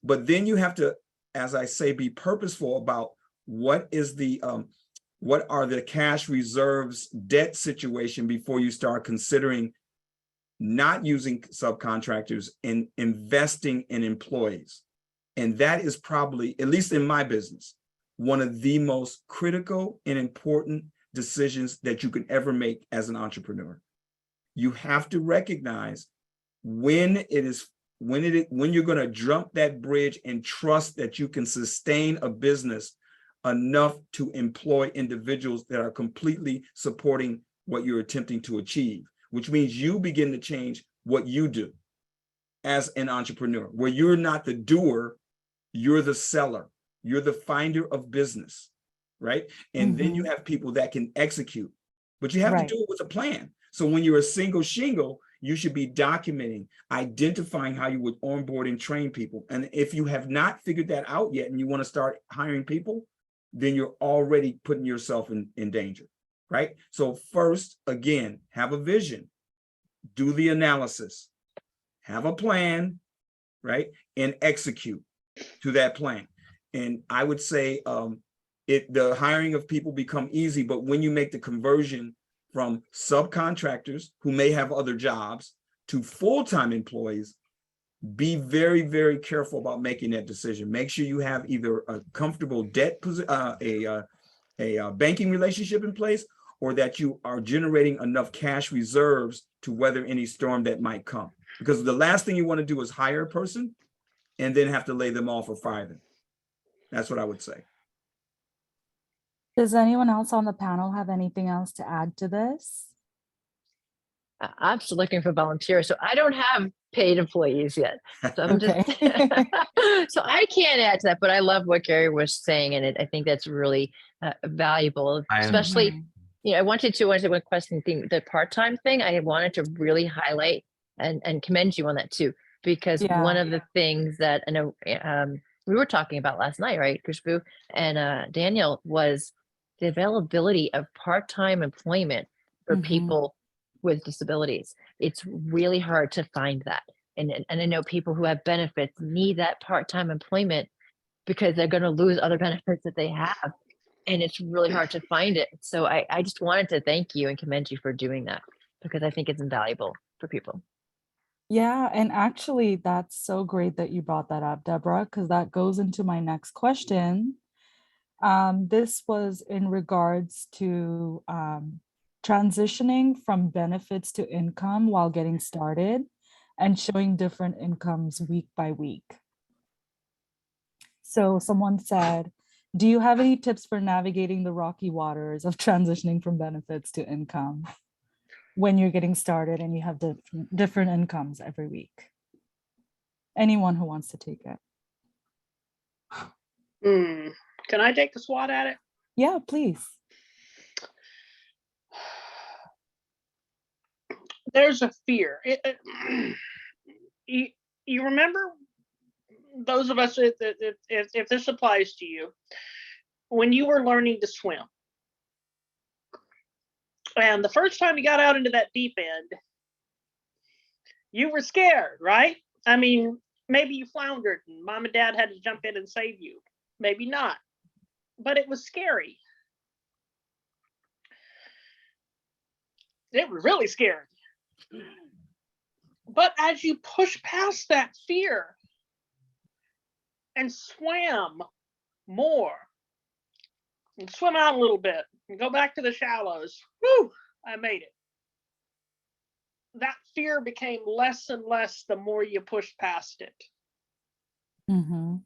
But then you have to, as I say, be purposeful about what are the cash reserves debt situation before you start considering not using subcontractors and investing in employees. And that is probably, at least in my business, one of the most critical and important decisions that you can ever make as an entrepreneur. You have to recognize when you're going to jump that bridge and trust that you can sustain a business enough to employ individuals that are completely supporting what you're attempting to achieve, which means you begin to change what you do as an entrepreneur, where you're not the doer, you're the seller, you're the finder of business, right? And then you have people that can execute, but you have Right. to do it with a plan. So when you're a single shingle, you should be documenting, identifying how you would onboard and train people. And if you have not figured that out yet and you want to start hiring people, then you're already putting yourself in danger, right? So first, again, have a vision, do the analysis, have a plan, right? And execute to that plan. And I would say the hiring of people become easy, but when you make the conversion from subcontractors who may have other jobs to full-time employees, be very, very careful about making that decision. Make sure you have either a comfortable debt, a banking relationship in place, or that you are generating enough cash reserves to weather any storm that might come. Because the last thing you want to do is hire a person and then have to lay them off or fire them. That's what I would say. Does anyone else on the panel have anything else to add to this? I'm still looking for volunteers, so I don't have paid employees yet. So I'm Okay. just, so I can't add to that, but I love what Gary was saying, and I think that's really valuable, especially, Mhm. you know, I wanted to answer one question, the part-time thing, I wanted to really highlight and commend you on that too, because one Yeah. of the things that I know we were talking about last night, right, Kushbu and Daniel, was the availability of part-time employment for Mhm. people with disabilities. It's really hard to find that. And I know people who have benefits need that part-time employment because they're going to lose other benefits that they have. And it's really hard to find it. So I just wanted to thank you and commend you for doing that, because I think it's invaluable for people. Yeah, and actually, that's so great that you brought that up, Deborah, because that goes into my next question. This was in regards to transitioning from benefits to income while getting started and showing different incomes week by week. So someone said, do you have any tips for navigating the rocky waters of transitioning from benefits to income when you're getting started and you have different incomes every week? Anyone who wants to take it. Can I take a swat at it? Yeah, please. There's a fear. You remember, those of us, if this applies to you, when you were learning to swim, and the first time you got out into that deep end, you were scared, right? I mean, maybe you floundered and mom and dad had to jump in and save you. Maybe not, but it was scary. It was really scary. But as you push past that fear and swam more and swim out a little bit and go back to the shallows, whew, I made it. That fear became less and less the more you pushed past it. Mm-hmm.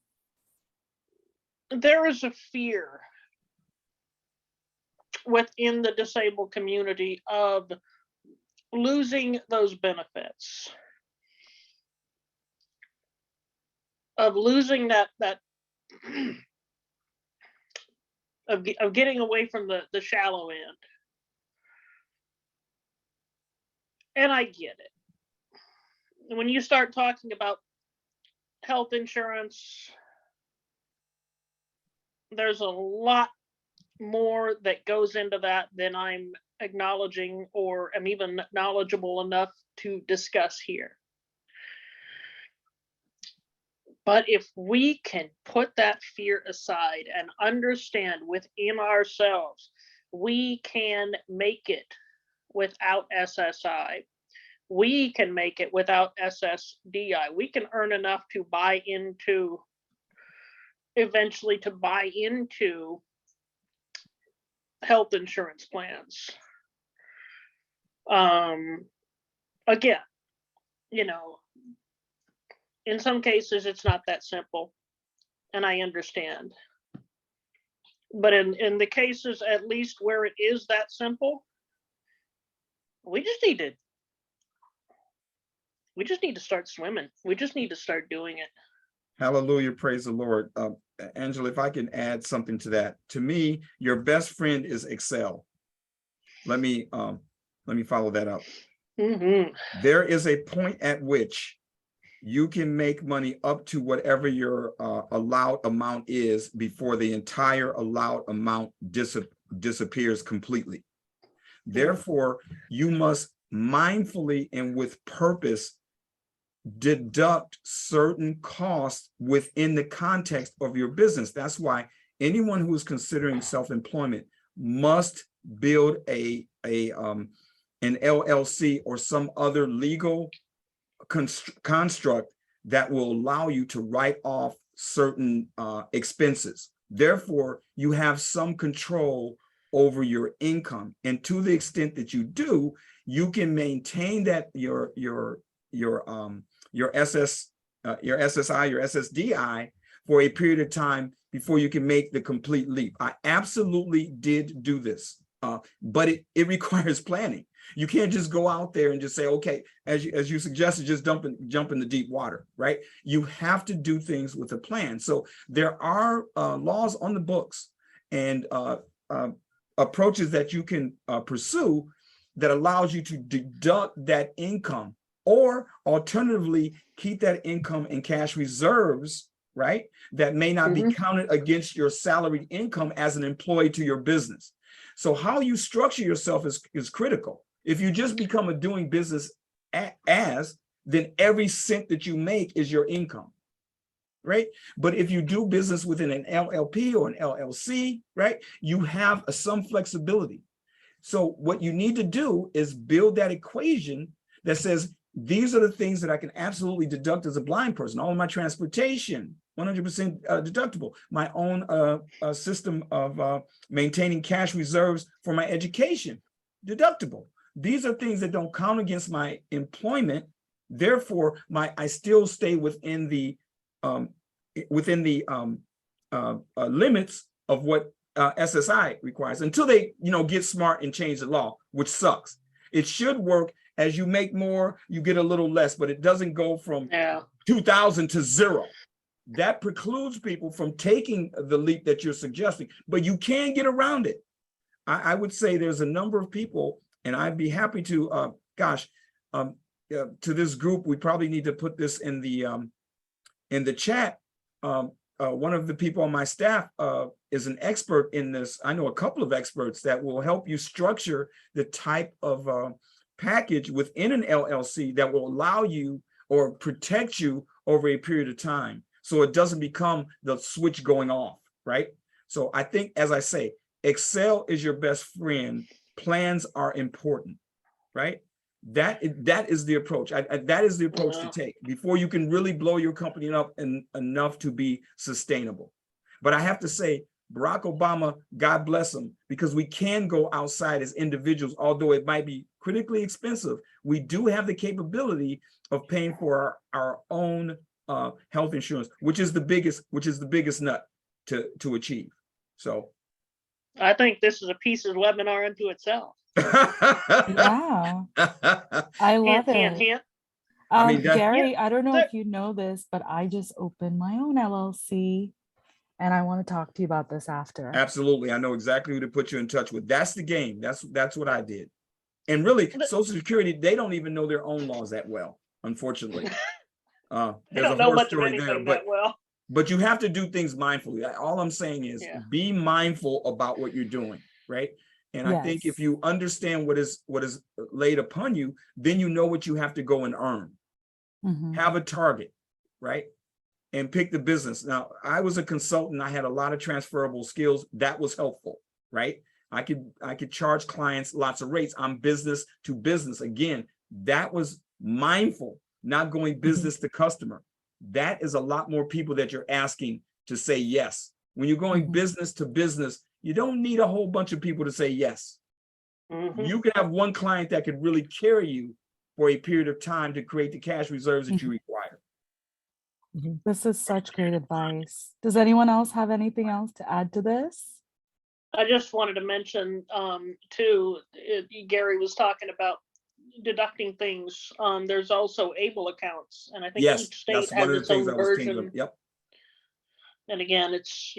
There is a fear within the disabled community of losing those benefits, of losing that of getting away from the shallow end. And I get it. When you start talking about health insurance, there's a lot more that goes into that than I'm acknowledging or am even knowledgeable enough to discuss here. But if we can put that fear aside and understand within ourselves, we can make it without SSI. We can make it without SSDI. We can earn enough to buy into, eventually to buy into health insurance plans. Again, you know, in some cases it's not that simple, and I understand. But in the cases, at least where it is that simple, we just need to start swimming. We just need to start doing it. Hallelujah, praise the Lord. Angela, if I can add something to that. To me, your best friend is Excel. Let me follow that up. Mm-hmm. There is a point at which you can make money up to whatever your allowed amount is before the entire allowed amount disappears completely. Therefore, you must mindfully and with purpose deduct certain costs within the context of your business. That's why anyone who is considering self-employment must build an LLC or some other legal construct that will allow you to write off certain expenses. Therefore, you have some control over your income, and to the extent that you do, you can maintain that your SSI, your SSDI for a period of time before you can make the complete leap. I absolutely did do this, but it requires planning. You can't just go out there and just say, okay, as you suggested, just jump in the deep water, right? You have to do things with a plan. So there are laws on the books and approaches that you can pursue that allows you to deduct that income, or alternatively keep that income in cash reserves, right? That may not be counted against your salaried income as an employee to your business. So how you structure yourself is critical. If you just become a doing business as, then every cent that you make is your income, right? But if you do business within an LLP or an LLC, right, you have some flexibility. So what you need to do is build that equation that says, these are the things that I can absolutely deduct as a blind person. All of my transportation, 100% deductible. My own system of maintaining cash reserves for my education, deductible. These are things that don't count against my employment. Therefore, I still stay within the limits of what SSI requires, until they get smart and change the law, which sucks. It should work. As you make more, you get a little less, but it doesn't go from 2,000 to 0. That precludes people from taking the leap that you're suggesting, but you can get around it. I would say there's a number of people, and I'd be happy to, to this group, we probably need to put this in the chat. One of the people on my staff is an expert in this. I know a couple of experts that will help you structure the type of package within an LLC that will allow you or protect you over a period of time, so it doesn't become the switch going off, right? So I think, as I say, Excel is your best friend. Plans are important, right? That is the approach. That is the approach to take before you can really blow your company up enough to be sustainable. But I have to say, Barack Obama, God bless him, because we can go outside as individuals, although it might be critically expensive. We do have the capability of paying for our own health insurance, which is the biggest nut to achieve. So I think this is a piece of webinar unto itself. Yeah, I love Hint, it. hint. I mean, Gary, I don't know there- if you know this, but I just opened my own LLC, and I want to talk to you about this after. Absolutely. I know exactly who to put you in touch with. That's the game. That's what I did. And really, Social Security, they don't even know their own laws that well, unfortunately. I There's a don't know horror much of story anything there, that well. but you have to do things mindfully. All I'm saying is be mindful about what you're doing, right? And I think if you understand what is laid upon you, then you know what you have to go and earn. Have a target, right? And pick the business. Now, I was a consultant. I had a lot of transferable skills. That was helpful, right? I could charge clients lots of rates. I'm business to business. Again, that was mindful, not going business to customer. That is a lot more people that you're asking to say yes. When you're going business to business, you don't need a whole bunch of people to say yes. You can have one client that could really carry you for a period of time to create the cash reserves that you require. This is such great advice. Does anyone else have anything else to add to this? I just wanted to mention too, Gary was talking about deducting things. There's also ABLE accounts, and I think each state that's has one of the its things own I was thinking version. of. Yep. And again, it's,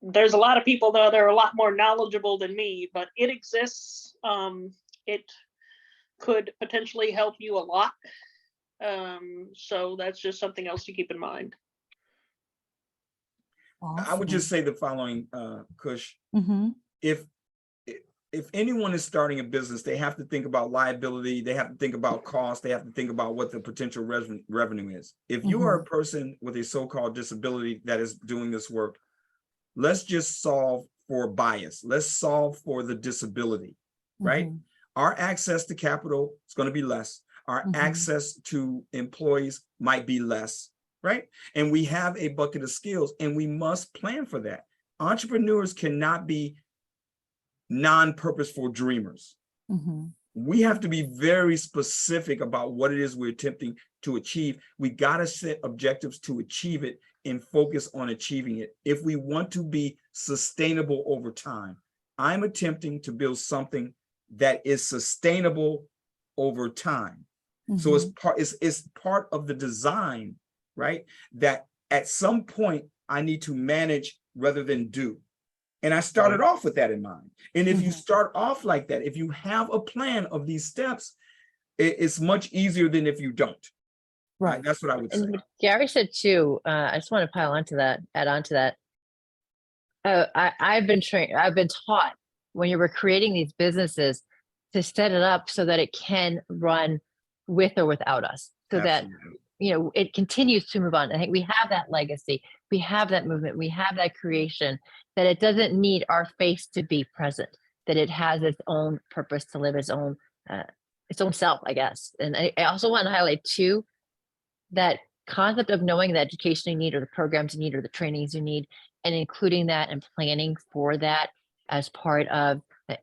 there's a lot of people that are a lot more knowledgeable than me, but it exists. It could potentially help you a lot. So that's just something else to keep in mind. I would just say the following, Kush. If anyone is starting a business, they have to think about liability, they have to think about cost, they have to think about what the potential revenue is. If you are a person with a so-called disability that is doing this work, let's just solve for bias. Let's solve for the disability, right? Our access to capital is going to be less. Our access to employees might be less, right? And we have a bucket of skills, and we must plan for that. Entrepreneurs cannot be non-purposeful dreamers. We have to be very specific about what it is we're attempting to achieve. We got to set objectives to achieve it and focus on achieving it if we want to be sustainable over time. I'm attempting to build something that is sustainable over time. So it's part of the design, right? That at some point I need to manage rather than do. And I started off with that in mind. And if you start off like that, if you have a plan of these steps, it's much easier than if you don't. Right. That's what I would say. And what Gary said too, I just want to pile onto that, add on to that. I've been trained, I've been taught when you were creating these businesses to set it up so that it can run with or without us, so that, you know, it continues to move on. I think we have that legacy, we have that movement, we have that creation, that it doesn't need our face to be present, that it has its own purpose to live its own self, I guess. And I also want to highlight too, that concept of knowing the education you need, or the programs you need, or the trainings you need, and including that and planning for that as part of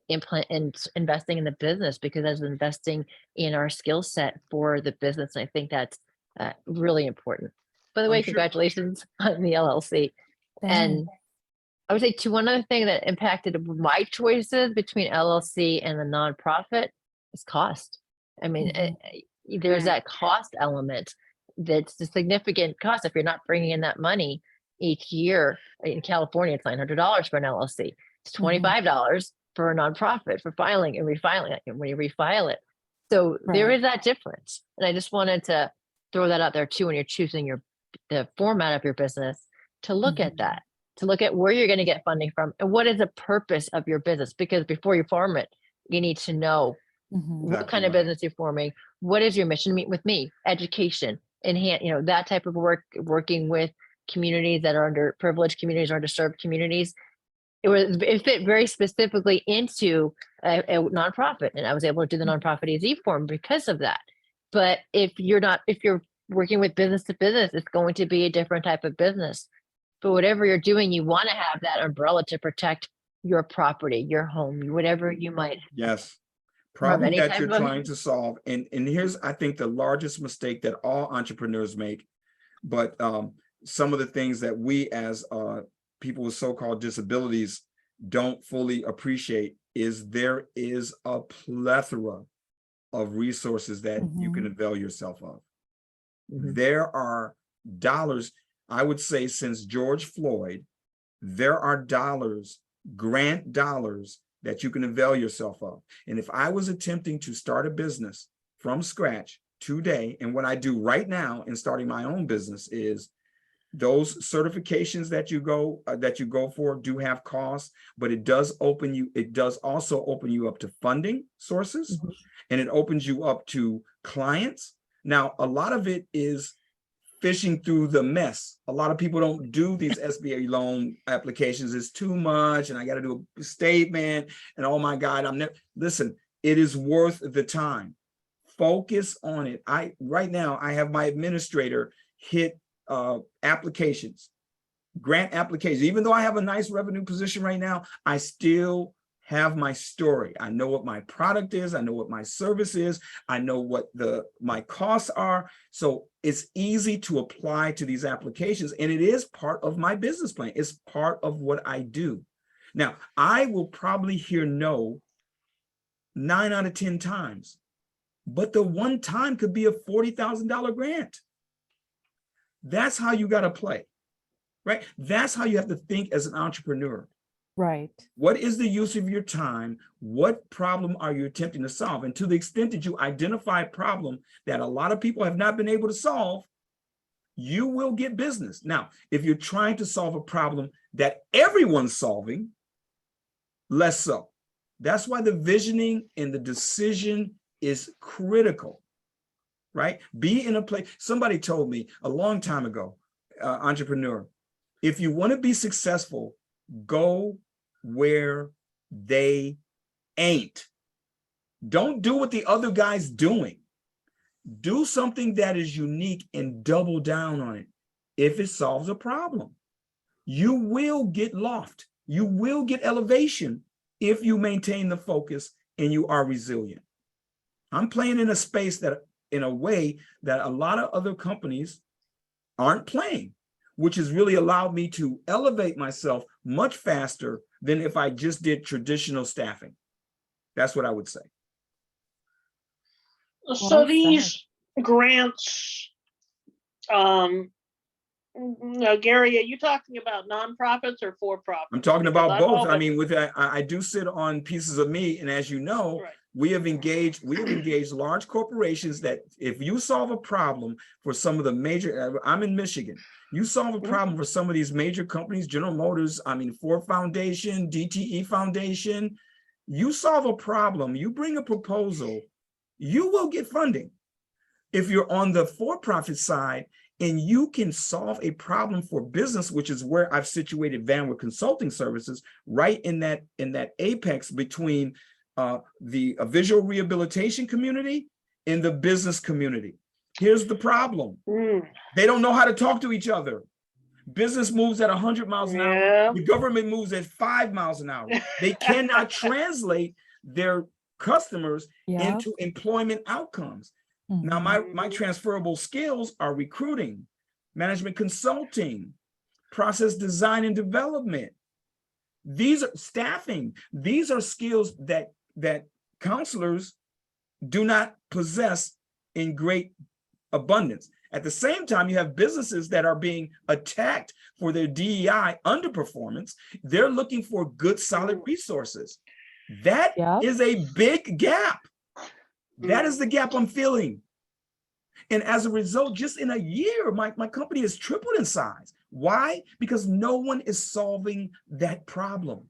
investing in the business, because as investing in our skill set for the business. And I think that's really important. By the way, congratulations on the LLC. And I would say too, one other thing that impacted my choices between LLC and the nonprofit is cost. I mean, there's that cost element that's a significant cost. If you're not bringing in that money each year, in California, it's $900 for an LLC. It's $25 for a nonprofit for filing and refiling it, and when you refile it. So there is that difference. And I just wanted to throw that out there too, when you're choosing the format of your business, to look at that, to look at where you're going to get funding from and what is the purpose of your business. Because before you form it, you need to know what kind of business you're forming. What is your mission? Meet with me, education, enhance, you know, that type of work, working with communities that are underprivileged communities, or underserved communities. It fit very specifically into a nonprofit, and I was able to do the nonprofit AZ form because of that. But if you're working with business to business, it's going to be a different type of business. But whatever you're doing, you want to have that umbrella to protect your property, your home, whatever you might. Yes. Problem that you're trying to solve. And here's, I think, the largest mistake that all entrepreneurs make. But some of the things that we as people with so-called disabilities don't fully appreciate is there is a plethora of resources that you can avail yourself of. There are dollars, I would say, since George Floyd, there are dollars, grant dollars, that you can avail yourself of. And if I was attempting to start a business from scratch today, and what I do right now in starting my own business is those certifications that you go for do have costs, but it does also open you up to funding sources, and it opens you up to clients. Now, a lot of it is fishing through the mess. A lot of people don't do these SBA loan applications. It's too much, and I got to do a statement, and oh my God, listen, it is worth the time. Focus on it. Right now, I have my administrator hit applications, grant applications. Even though I have a nice revenue position right now, I still have my story. I know what my product is. I know what my service is. I know what my costs are. So it's easy to apply to these applications, and it is part of my business plan. It's part of what I do. Now, I will probably hear no 9 out of 10 times, but the one time could be a $40,000 grant. That's how you got to play, right? That's how you have to think as an entrepreneur. Right. What is the use of your time? What problem are you attempting to solve? And to the extent that you identify a problem that a lot of people have not been able to solve, you will get business. Now, if you're trying to solve a problem that everyone's solving, less so. That's why the visioning and the decision is critical, right? Be in a place. Somebody told me a long time ago, entrepreneur, if you want to be successful, go where they ain't. Don't do what the other guy's doing. Do something that is unique and double down on it. If it solves a problem, you will get loft. You will get elevation if you maintain the focus and you are resilient. I'm playing in a space that, in a way that a lot of other companies aren't playing. which has really allowed me to elevate myself much faster than if I just did traditional staffing. That's what I would say. So Well these grants, now, Gary, are you talking about nonprofits or for-profits? I'm talking Because about I've both. I always- mean, I do sit on Pieces of Me, and as you know, Right. we have engaged large corporations that if you solve a problem for some of the major, I'm in Michigan, you solve a Mhm. problem for some of these major companies, General Motors, I mean, Ford Foundation, DTE Foundation, you solve a problem, you bring a proposal, you will get funding. If you're on the for-profit side and you can solve a problem for business, which is where I've situated Vanwood Consulting Services, right in that apex between the visual rehabilitation community and the business community. Here's the problem. They don't know how to talk to each other. Business moves at 100 miles an hour. Yeah. The government moves at 5 miles an hour. They cannot translate their customers Yeah. into employment outcomes. Now, my transferable skills are recruiting, management consulting, process design and development. These are staffing. These are skills that counselors do not possess in great abundance. At the same time, you have businesses that are being attacked for their DEI underperformance. They're looking for good, solid resources. That is a big gap. That is the gap I'm feeling. And as a result, just in a year, my company has tripled in size. Why? Because no one is solving that problem.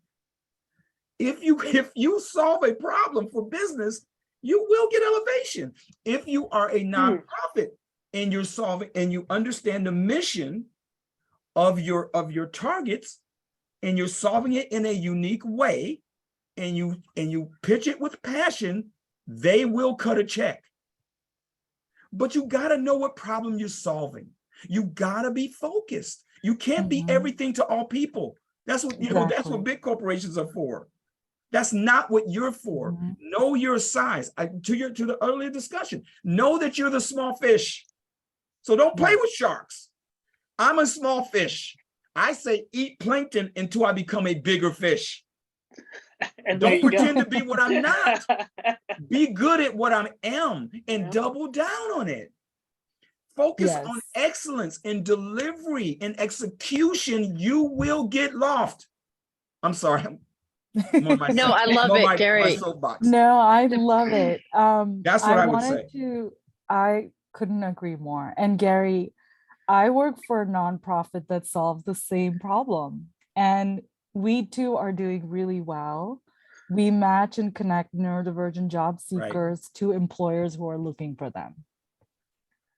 If you solve a problem for business, you will get elevation. If you are a nonprofit and you're solving and you understand the mission of your targets and you're solving it in a unique way and you pitch it with passion, they will cut a check. But you got to know what problem you're solving. You got to be focused. You can't be everything to all people. That's what, that's what big corporations are for. That's not what you're for. Know your size. To the earlier discussion, know that you're the small fish. So don't play with sharks. I'm a small fish. I say eat plankton until I become a bigger fish. And don't pretend to be what I'm not. Be good at what I am and double down on it. Focus on excellence in delivery and execution. You will get lost. I'm sorry. No, I love it, Gary. No, I love it. That's what I would say. I couldn't agree more. And Gary, I work for a nonprofit that solves the same problem. And we too are doing really well. We match and connect neurodivergent job seekers to employers who are looking for them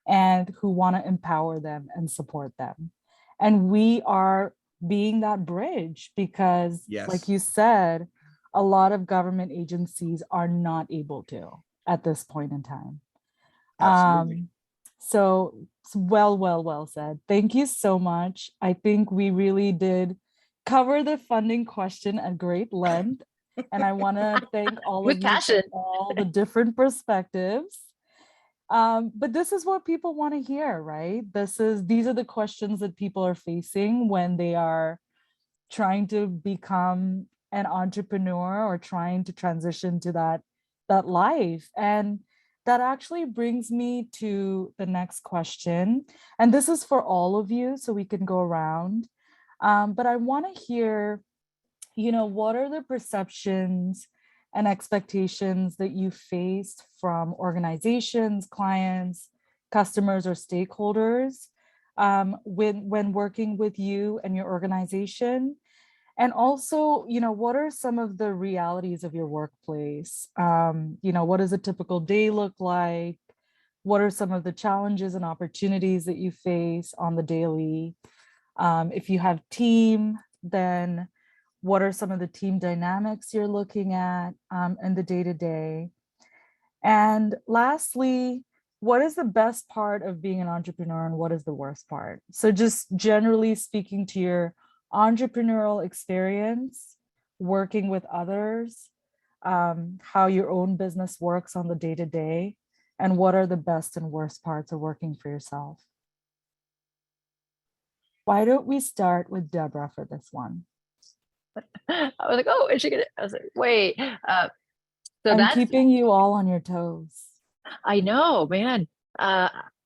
and who want to empower them and support them. And we are being that bridge because, like you said, a lot of government agencies are not able to at this point in time. Absolutely. So well said. Thank you so much. I think we really did cover the funding question at great length. And I want to thank all of you for all the different perspectives. But this is what people want to hear, right? These are the questions that people are facing when they are trying to become an entrepreneur or trying to transition to that life. And that actually brings me to the next question. And this is for all of you, so we can go around. But I want to hear, what are the perceptions and expectations that you faced from organizations, clients, customers, or stakeholders when working with you and your organization? And also, what are some of the realities of your workplace? What does a typical day look like? What are some of the challenges and opportunities that you face on the daily? If you have team, then what are some of the team dynamics you're looking at in the day-to-day? And lastly, what is the best part of being an entrepreneur and what is the worst part? So just generally speaking to your entrepreneurial experience, working with others, how your own business works on the day-to-day, and what are the best and worst parts of working for yourself? Why don't we start with Deborah for this one? I was like, oh, is she gonna? I was like, wait. So I'm that's keeping you all on your toes. I know, man.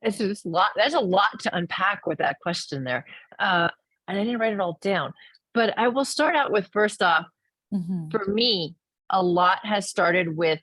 It's just a lot. There's a lot to unpack with that question there. And I didn't write it all down. But I will start out with first off, Mhm. for me, a lot has started with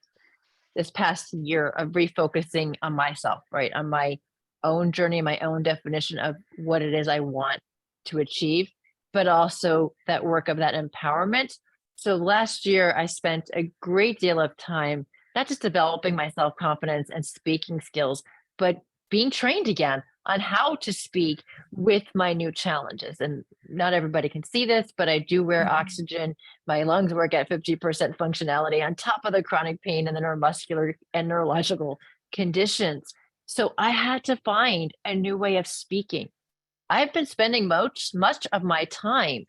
this past year of refocusing on myself, right? On my own journey, my own definition of what it is I want to achieve, but also that work of that empowerment. So last year, I spent a great deal of time not just developing my self confidence and speaking skills, but being trained again on how to speak with my new challenges. And not everybody can see this, but I do wear Mhm. oxygen. My lungs work at 50% functionality on top of the chronic pain and the neuromuscular and neurological conditions. So I had to find a new way of speaking. I've been spending much of my time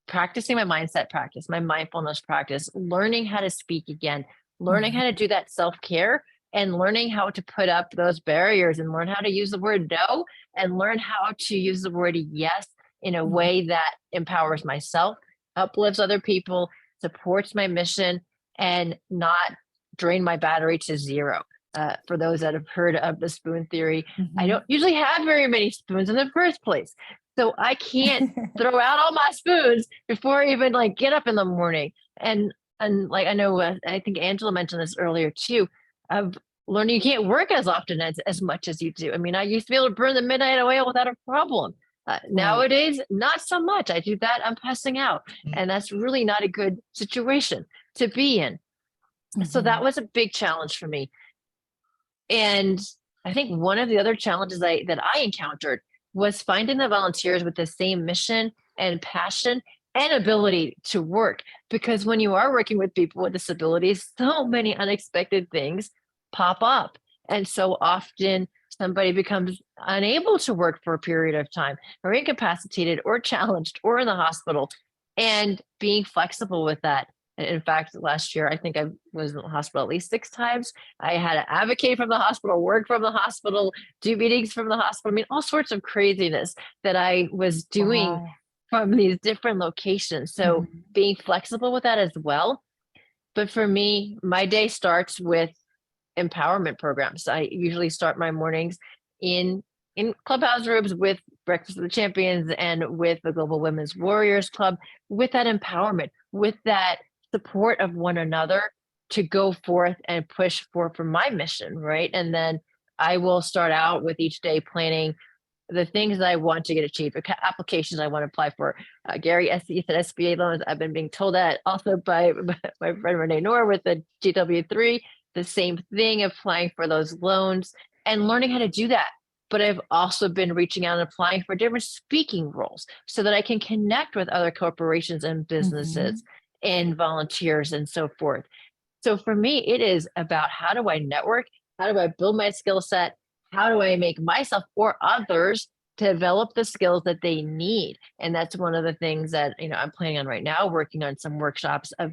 practicing my mindset practice, my mindfulness practice, learning how to speak again, learning Mhm. how to do that self care, and learning how to put up those barriers and learn how to use the word no and learn how to use the word yes in a Mhm. way that empowers myself, uplifts other people, supports my mission, and not drain my battery to zero. For those that have heard of the spoon theory, I Mhm. don't usually have very many spoons in the first place. So I can't throw out all my spoons before I even like get up in the morning. And like I know I think Angela mentioned this earlier too, of learning you can't work as often as much as you do. I mean, I used to be able to burn the midnight oil without a problem. Right. Nowadays, not so much. I do that, I'm passing out, and that's really not a good situation to be in. So that Mhm. was a big challenge for me. And I think one of the other challenges that I encountered was finding the volunteers with the same mission and passion and ability to work. Because when you are working with people with disabilities, so many unexpected things pop up. And so often somebody becomes unable to work for a period of time or incapacitated or challenged or in the hospital. And being flexible with that. In fact, last year, I think I was in the hospital at least 6 times. I had to advocate from the hospital, work from the hospital, do meetings from the hospital. I mean, all sorts of craziness that I was doing Wow. from these different locations. So Mhm. being flexible with that as well. But for me, my day starts with empowerment programs. I usually start my mornings in clubhouse rooms with Breakfast of the Champions and with the Global Women's Warriors Club, with that empowerment, with that support of one another to go forth and push for my mission, right? And then I will start out with each day planning the things that I want to get achieved, applications I want to apply for. Gary said SBA loans. I've been being told that also by my friend Renee Noor with the GW3, the same thing, applying for those loans and learning how to do that. But I've also been reaching out and applying for different speaking roles so that I can connect with other corporations and businesses and volunteers and so forth. So for me, it is about how do I network? How do I build my skill set? How do I make myself or others develop the skills that they need? And that's one of the things that, I'm planning on right now, working on some workshops of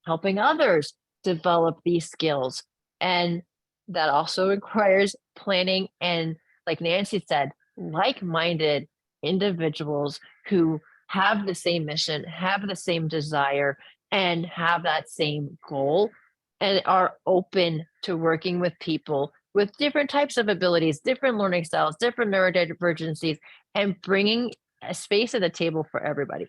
helping others develop these skills. And that also requires planning and, like Nancy said, like-minded individuals who have the same mission, have the same desire, and have that same goal and are open to working with people with different types of abilities, different learning styles, different neurodivergencies, and bringing a space at the table for everybody.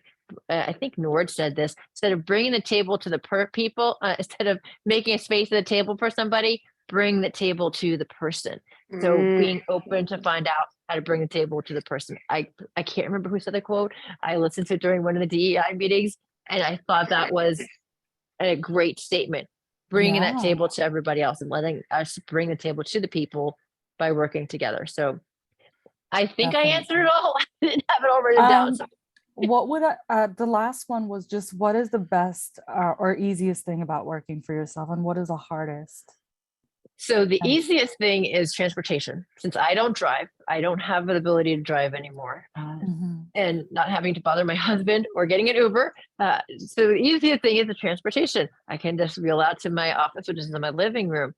I think Nord said this, instead of bringing the table to the people, instead of making a space at the table for somebody, bring the table to the person. So being open to find out how to bring the table to the person. I can't remember who said the quote. I listened to it during one of the DEI meetings, and I thought that was a great statement, bringing that Yeah. table to everybody else and letting us bring the table to the people by working together. So I think I answered it Definitely. all. I didn't have it all written down. So What would the last one was just what is the best or easiest thing about working for yourself, and what is the hardest? So the And easiest thing is transportation. Since I don't drive, I don't have the ability to drive anymore. Mhm. And not having to bother my husband or getting an Uber. So the easiest thing is the transportation. I can just wheel out to my office, which is in my living room.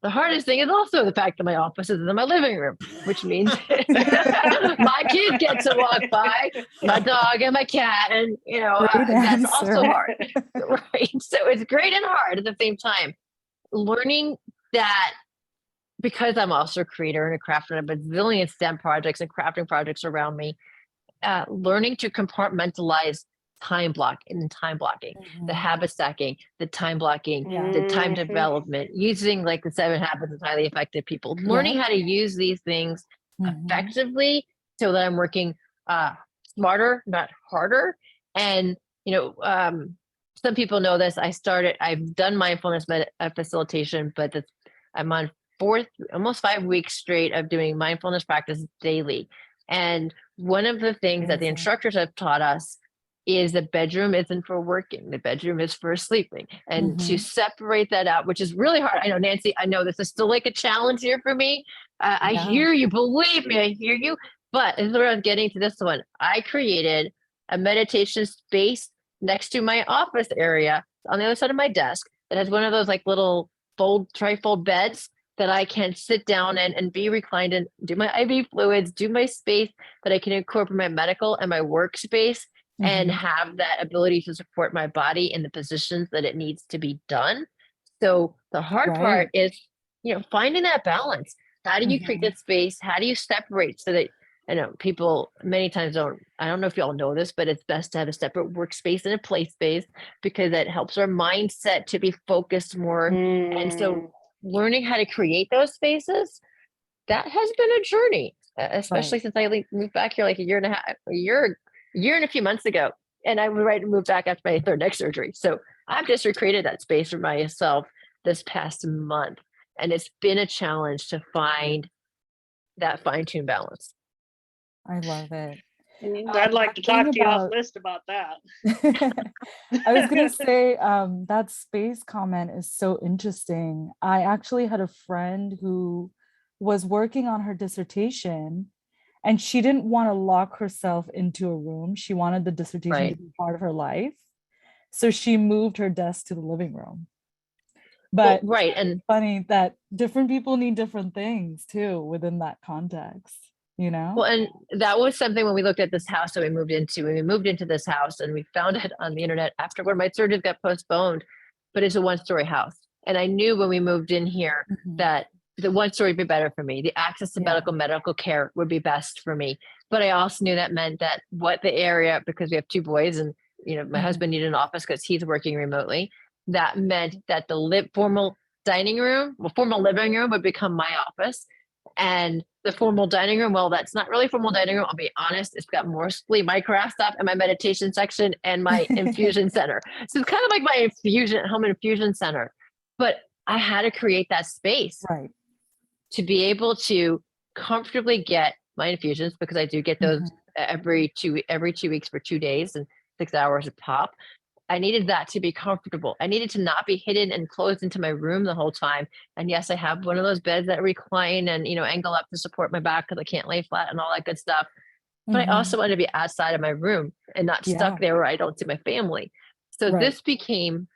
The hardest thing is also the fact that my office is in my living room, which means my kids get to walk by, my dog and my cat, and Great that's also answer. hard, right? So it's great and hard at the same time. Learning that, because I'm also a creator and a crafter, and a bazillion STEM projects and crafting projects around me, learning to compartmentalize time blocking, the Mhm. habit stacking, the time blocking, Yeah. the time Mhm. development, using like the 7 habits of highly effective people, learning how to use these things Mhm. effectively so that I'm working smarter, not harder. And, some people know this. I've done mindfulness facilitation, but I'm on almost 5 weeks straight of doing mindfulness practice daily. And one of the things that the Amazing. instructors have taught us is the bedroom isn't for working, the bedroom is for sleeping. And to Mhm. separate that out, which is really hard. I know, Nancy, I know this is still like a challenge here for me. I Yeah. hear you, believe me, I hear you. But this is where I was getting to this one. I created a meditation space next to my office area on the other side of my desk that has one of those like little trifold beds that I can sit down and be reclined and do my IV fluids, do my space, that I can incorporate my medical and my workspace and Mhm. have that ability to support my body in the positions that it needs to be done. So the hard part Right. is, finding that balance. How do you create Mhm. that space? How do you separate so that, I know people many times I don't know if you all know this, but it's best to have a separate workspace and a play space because that helps our mindset to be focused more. And so learning how to create those spaces, that has been a journey, especially Right. since I moved back here like a year and a few months ago. And I was ready to move back after my third neck surgery. So I've just recreated that space for myself this past month. And it's been a challenge to find that fine-tuned balance. I love it. I'd like That to thing talk to you off about list about that. I was gonna say, that space comment is so interesting. I actually had a friend who was working on her dissertation and she didn't want to lock herself into a room. She wanted the dissertation to Right. be part of her life. So she moved her desk to the living room. Well, But right. And funny that different people need different things too within that context, you know? well, and that was something when we looked at this house that we moved into. When we moved into this house and we found it on the internet after one of my surgeries got postponed, but it's a 1-story house. And I knew when we moved in here Mhm. that the 1-story would be better for me. The access to Yeah. medical care would be best for me. But I also knew that meant that what the area, because we have 2 boys and my Mhm. husband needed an office because he's working remotely. That meant that the formal formal living room would become my office. And the formal dining room, well, that's not really formal dining room. I'll be honest. It's got mostly my craft stuff and my meditation section and my infusion center. So it's kind of like my home infusion center. But I had to create that space Right. to be able to comfortably get my infusions, because I do get those Mhm. every 2 weeks for 2 days and 6 hours a pop. I needed that to be comfortable. I needed to not be hidden and closed into my room the whole time. And yes, I have one of those beds that recline and, angle up to support my back because I can't lay flat and all that good stuff. But I Mhm. also want to be outside of my room and not Yeah. stuck there where I don't see my family. So Right. this became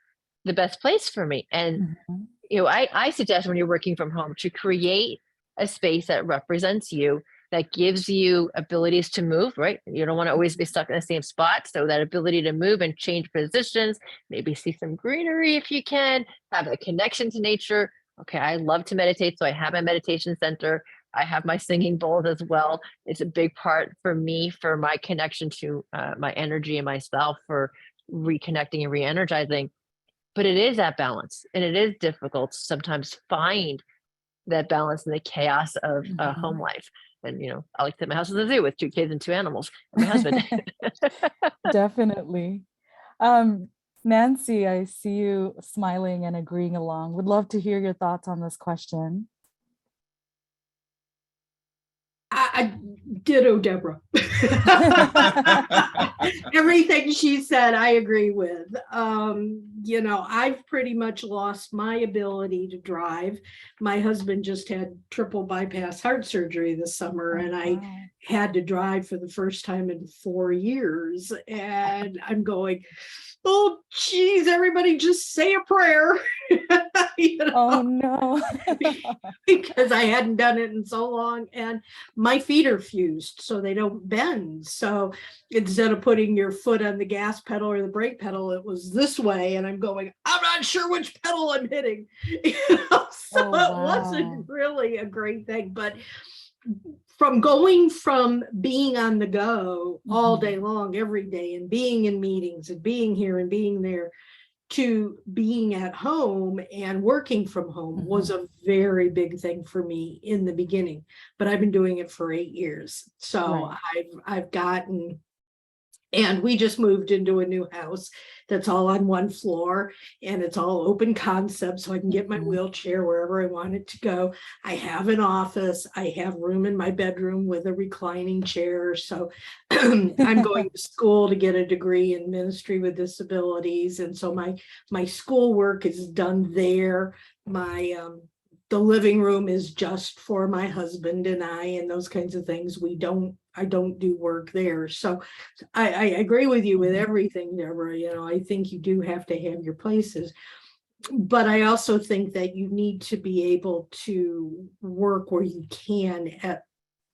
the best place for me. And, Mhm. I suggest when you're working from home to create a space that represents you, that gives you abilities to move, right? You don't want to always be stuck in the same spot. So that ability to move and change positions, maybe see some greenery if you can, have a connection to nature. Okay, I love to meditate. So I have my meditation center. I have my singing bowls as well. It's a big part for me for my connection to my energy and myself, for reconnecting and re-energizing. But it is that balance, and it is difficult to sometimes find that balance in the chaos of home Mhm. life. And I like to say my house is a zoo with 2 kids and 2 animals and my husband. Definitely. Nancy, I see you smiling and agreeing along. Would love to hear your thoughts on this question. I ditto Deborah. Everything she said, I agree with. I've pretty much lost my ability to drive. My husband just had triple bypass heart surgery this summer, and I Wow. had to drive for the first time in 4 years. And I'm going, oh, geez, everybody just say a prayer. Oh no. Because I hadn't done it in so long, and my feet are fused so they don't bend. So instead of putting your foot on the gas pedal or the brake pedal, it was this way, and I'm going, I'm not sure which pedal I'm hitting. So Oh, it wow. wasn't really a great thing. But from going from being on the go all day long, every day, and being in meetings and being here and being there, to being at home and working from home was a very big thing for me in the beginning, but I've been doing it for 8 years. So Right. I've gotten, and we just moved into a new house that's all on one floor, and it's all open concept, so I can get my wheelchair wherever I want it to go. I have an office. I have room in my bedroom with a reclining chair. So I'm going to school to get a degree in ministry with disabilities, and so my school work is done there. The living room is just for my husband and I, and those kinds of things. I don't do work there. So I agree with you with everything, Deborah. I think you do have to have your places, but I also think that you need to be able to work where you can at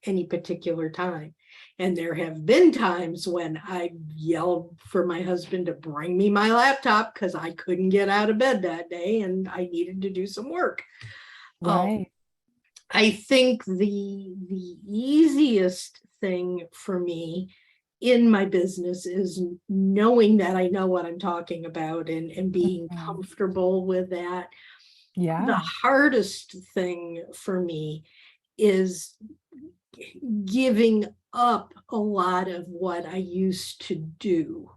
any particular time. And there have been times when I yelled for my husband to bring me my laptop because I couldn't get out of bed that day and I needed to do some work. Right. I think the easiest thing for me in my business is knowing that I know what I'm talking about and being comfortable with that. The Yeah. hardest thing for me is giving up a lot of what I used to do,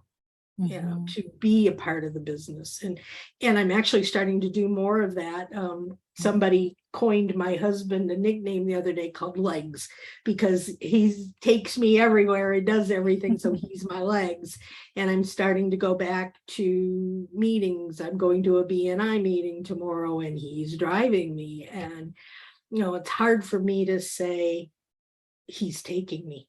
to be a part of the business. And I'm actually starting to do more of that. Somebody coined my husband a nickname the other day called Legs, because he takes me everywhere. He does everything. So he's my legs. And I'm starting to go back to meetings. I'm going to a BNI meeting tomorrow, and he's driving me. And, it's hard for me to say he's taking me.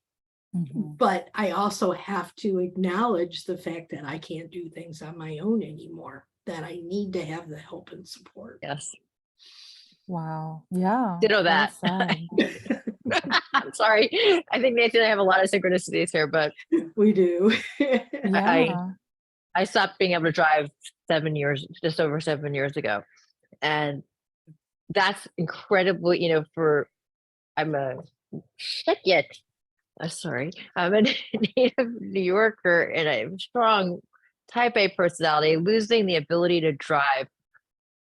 But I also have to acknowledge the fact that I can't do things on my own anymore, that I need to have the help and support. Yes. Wow. Yeah. Ditto well that. said. I'm sorry. I think Nancy and I have a lot of synchronicities here, but We do. Yeah. I stopped being able to drive 7 years, just over 7 years ago. And that's incredible, I'm a sorry. I'm a native New Yorker and I'm strong type A personality. Losing the ability to drive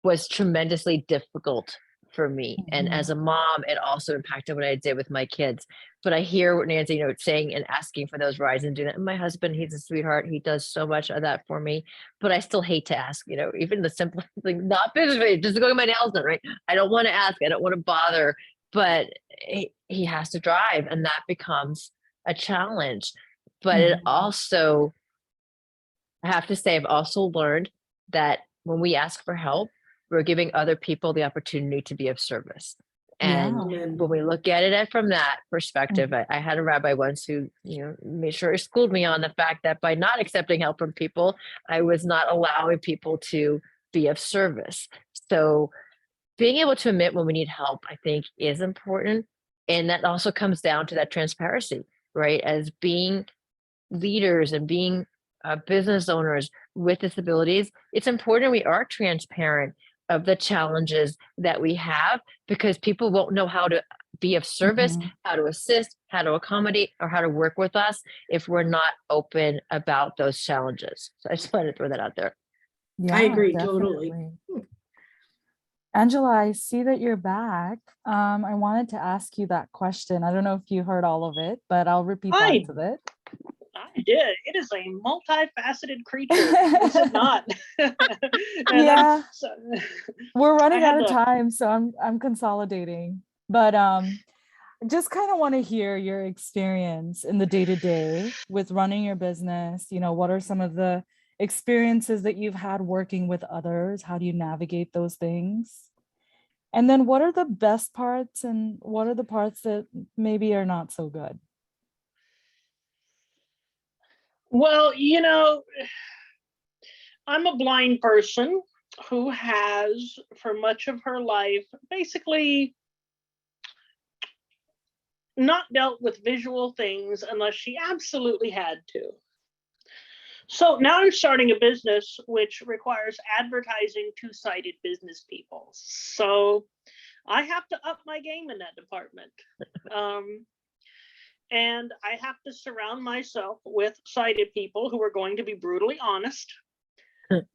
was tremendously difficult for me. And as a mom, it also impacted what I did with my kids. But I hear what Nancy, saying and asking for those rides and doing that. And my husband, he's a sweetheart. He does so much of that for me. But I still hate to ask, even the simple thing, not physically, just going my nails done, right? I don't want to ask. I don't want to bother. But he has to drive, and that becomes a challenge. But it also, I have to say, I've also learned that when we ask for help, we're giving other people the opportunity to be of service. And when we look at it from that perspective, I had a rabbi once who, made sure he schooled me on the fact that by not accepting help from people, I was not allowing people to be of service. So being able to admit when we need help, I think, is important. And that also comes down to that transparency, right? As being leaders and being business owners with disabilities, it's important we are transparent of the challenges that we have, because people won't know how to be of service, how to assist, how to accommodate, or how to work with us if we're not open about those challenges. So I just wanted to throw that out there. Yeah, I agree definitely. totally. Angela, I see that you're back. I wanted to ask you that question. I don't know if you heard all of it, but I'll repeat parts of it. I did. It is a multifaceted creature, is it not? Yeah. We're running I had out of to- time, so I'm consolidating. But just kind of want to hear your experience in the day-to-day with running your business. You know, what are some of the experiences that you've had working with others? How do you navigate those things? And then what are the best parts and what are the parts that maybe are not so good? Well, I'm a blind person who has, for much of her life, basically not dealt with visual things unless she absolutely had to. So now I'm starting a business which requires advertising to sighted business people. So I have to up my game in that department. And I have to surround myself with sighted people who are going to be brutally honest.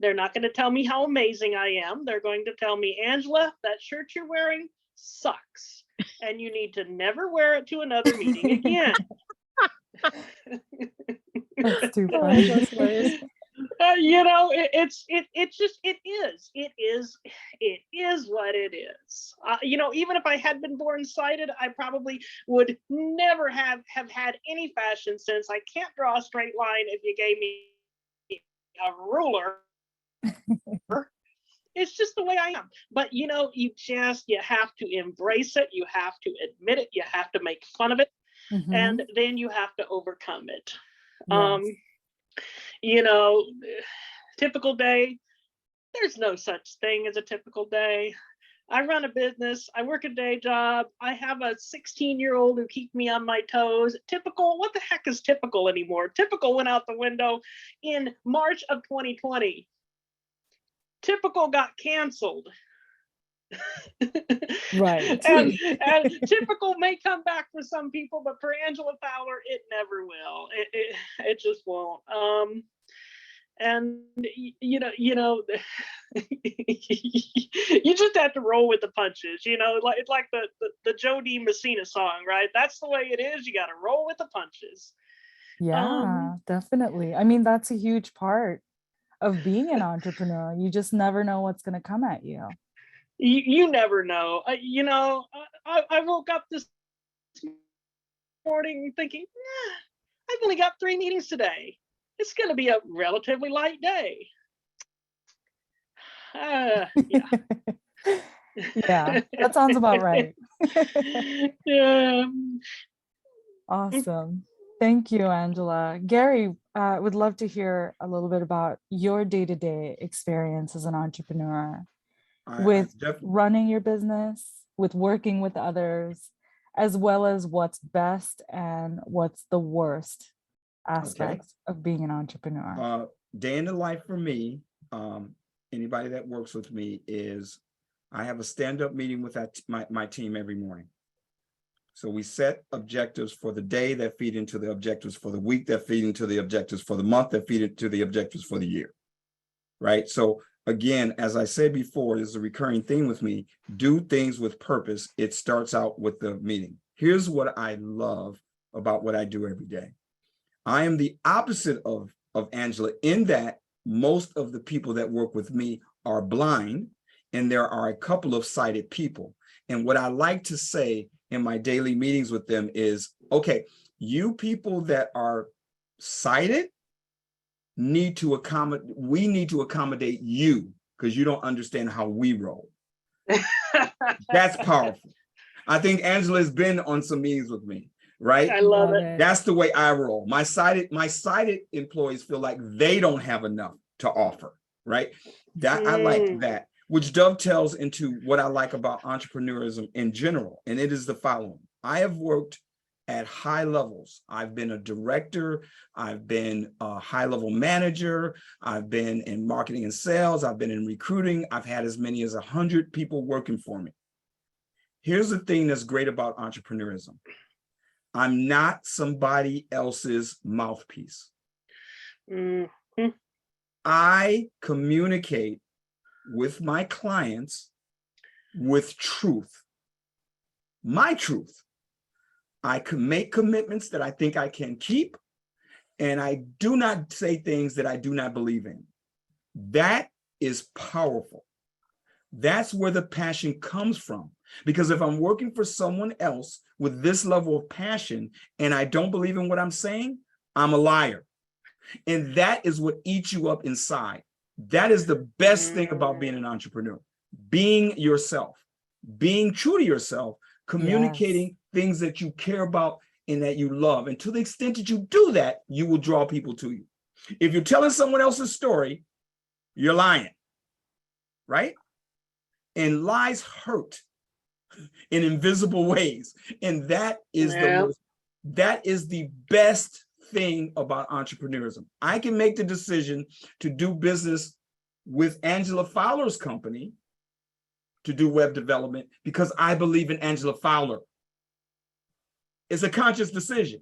They're not going to tell me how amazing I am. They're going to tell me, Angela, that shirt you're wearing sucks. And you need to never wear it to another meeting again. That's too Oh, funny. that's hilarious. It is what it is. Even if I had been born sighted, I probably would never have had any fashion sense. I can't draw a straight line if you gave me a ruler. It's just the way I am. But you have to embrace it. You have to admit it. You have to make fun of it. Mhm. And then you have to overcome it. Yes. Typical day, there's no such thing as a typical day. I run a business, I work a day job, I have a 16-year-old who keeps me on my toes. Typical, what the heck is typical anymore? Typical went out the window in March of 2020. Typical got canceled. Right. and typical may come back for some people, but for Angela Fowler, it never will. It just won't. And you just have to roll with the punches. It's like the Joe D. Messina song, right? That's the way it is. You got to roll with the punches. Yeah, definitely. I mean, that's a huge part of being an entrepreneur. You just never know what's going to come at you. You never know. I woke up this morning thinking, I've only got 3 meetings today. It's going to be a relatively light day. Yeah. Yeah, that sounds about right. Yeah. Awesome. Thank you, Angela. Gary, would love to hear a little bit about your day-to-day experience as an entrepreneur with running your business, with working with others, as well as what's best and what's the worst aspects of being an entrepreneur. Day in the life for me, anybody that works with me, is I have a stand-up meeting with my team every morning. So we set objectives for the day that feed into the objectives for the week, that feed into the objectives for the month, that feed into the objectives for the year, right? So again, as I said before, there's a recurring theme with me: do things with purpose. It starts out with the meeting. Here's what I love about what I do every day. I am the opposite of Angela in that most of the people that work with me are blind, and there are a couple of sighted people. And what I like to say in my daily meetings with them is, okay, you people that are sighted need to accommodate you because you don't understand how we roll. That's powerful. I think Angela has been on some meetings with me, right? I love it. That's the way I roll. My sighted employees feel like they don't have enough to offer, right? I like that, which dovetails into what I like about entrepreneurism in general. And it is the following: I have worked at high levels. I've been a director, I've been a high-level manager, I've been in marketing and sales, I've been in recruiting, I've had as many as 100 people working for me. Here's the thing that's great about entrepreneurism: I'm not somebody else's mouthpiece. Mm-hmm. I communicate with my clients with truth, my truth. I can make commitments that I think I can keep, and I do not say things that I do not believe in. That is powerful. That's where the passion comes from. Because if I'm working for someone else with this level of passion and I don't believe in what I'm saying, I'm a liar. And that is what eats you up inside. That is the best thing about being an entrepreneur. Being yourself, being true to yourself, communicating things that you care about and that you love. And to the extent that you do that, you will draw people to you. If you're telling someone else's story, you're lying, right? And lies hurt in invisible ways. And that is that is the best thing about entrepreneurism. I can make the decision to do business with Angela Fowler's company to do web development because I believe in Angela Fowler. It's a conscious decision.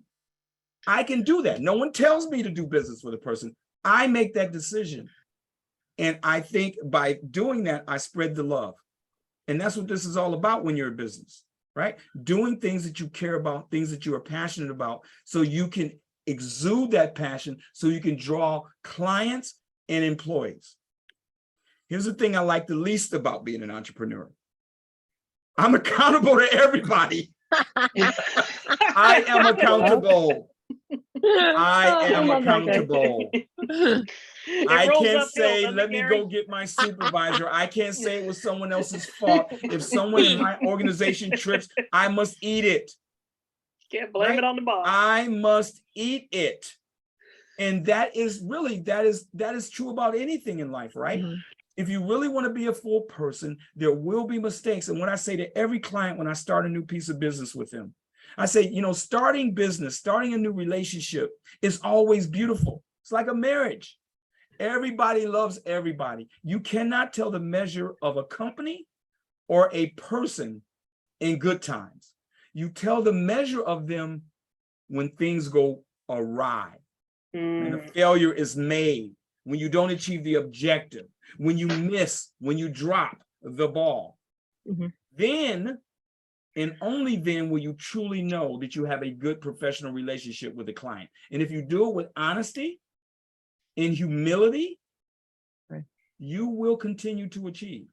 I can do that. No one tells me to do business with a person. I make that decision. And I think by doing that, I spread the love. And that's what this is all about when you're in business, right? Doing things that you care about, things that you are passionate about, so you can exude that passion, so you can draw clients and employees. Here's the thing I like the least about being an entrepreneur. I'm accountable to everybody. I am accountable. I am accountable. I can't say, let me go get my supervisor. I can't say it was someone else's fault. If someone in my organization trips, I must eat it. Can't blame it on the boss. I must eat it. And that is really, that is true about anything in life, right? Mhm. If you really want to be a full person, there will be mistakes. And what I say to every client when I start a new piece of business with them, I say, you know, starting business, starting a new relationship is always beautiful. It's like a marriage. Everybody loves everybody. You cannot tell the measure of a company or a person in good times. You tell the measure of them when things go awry, when a failure is made, when you don't achieve the objective, when you miss, when you drop the ball. Mhm. Then, and only then, will you truly know that you have a good professional relationship with the client. And if you do it with honesty and humility, Right, you will continue to achieve.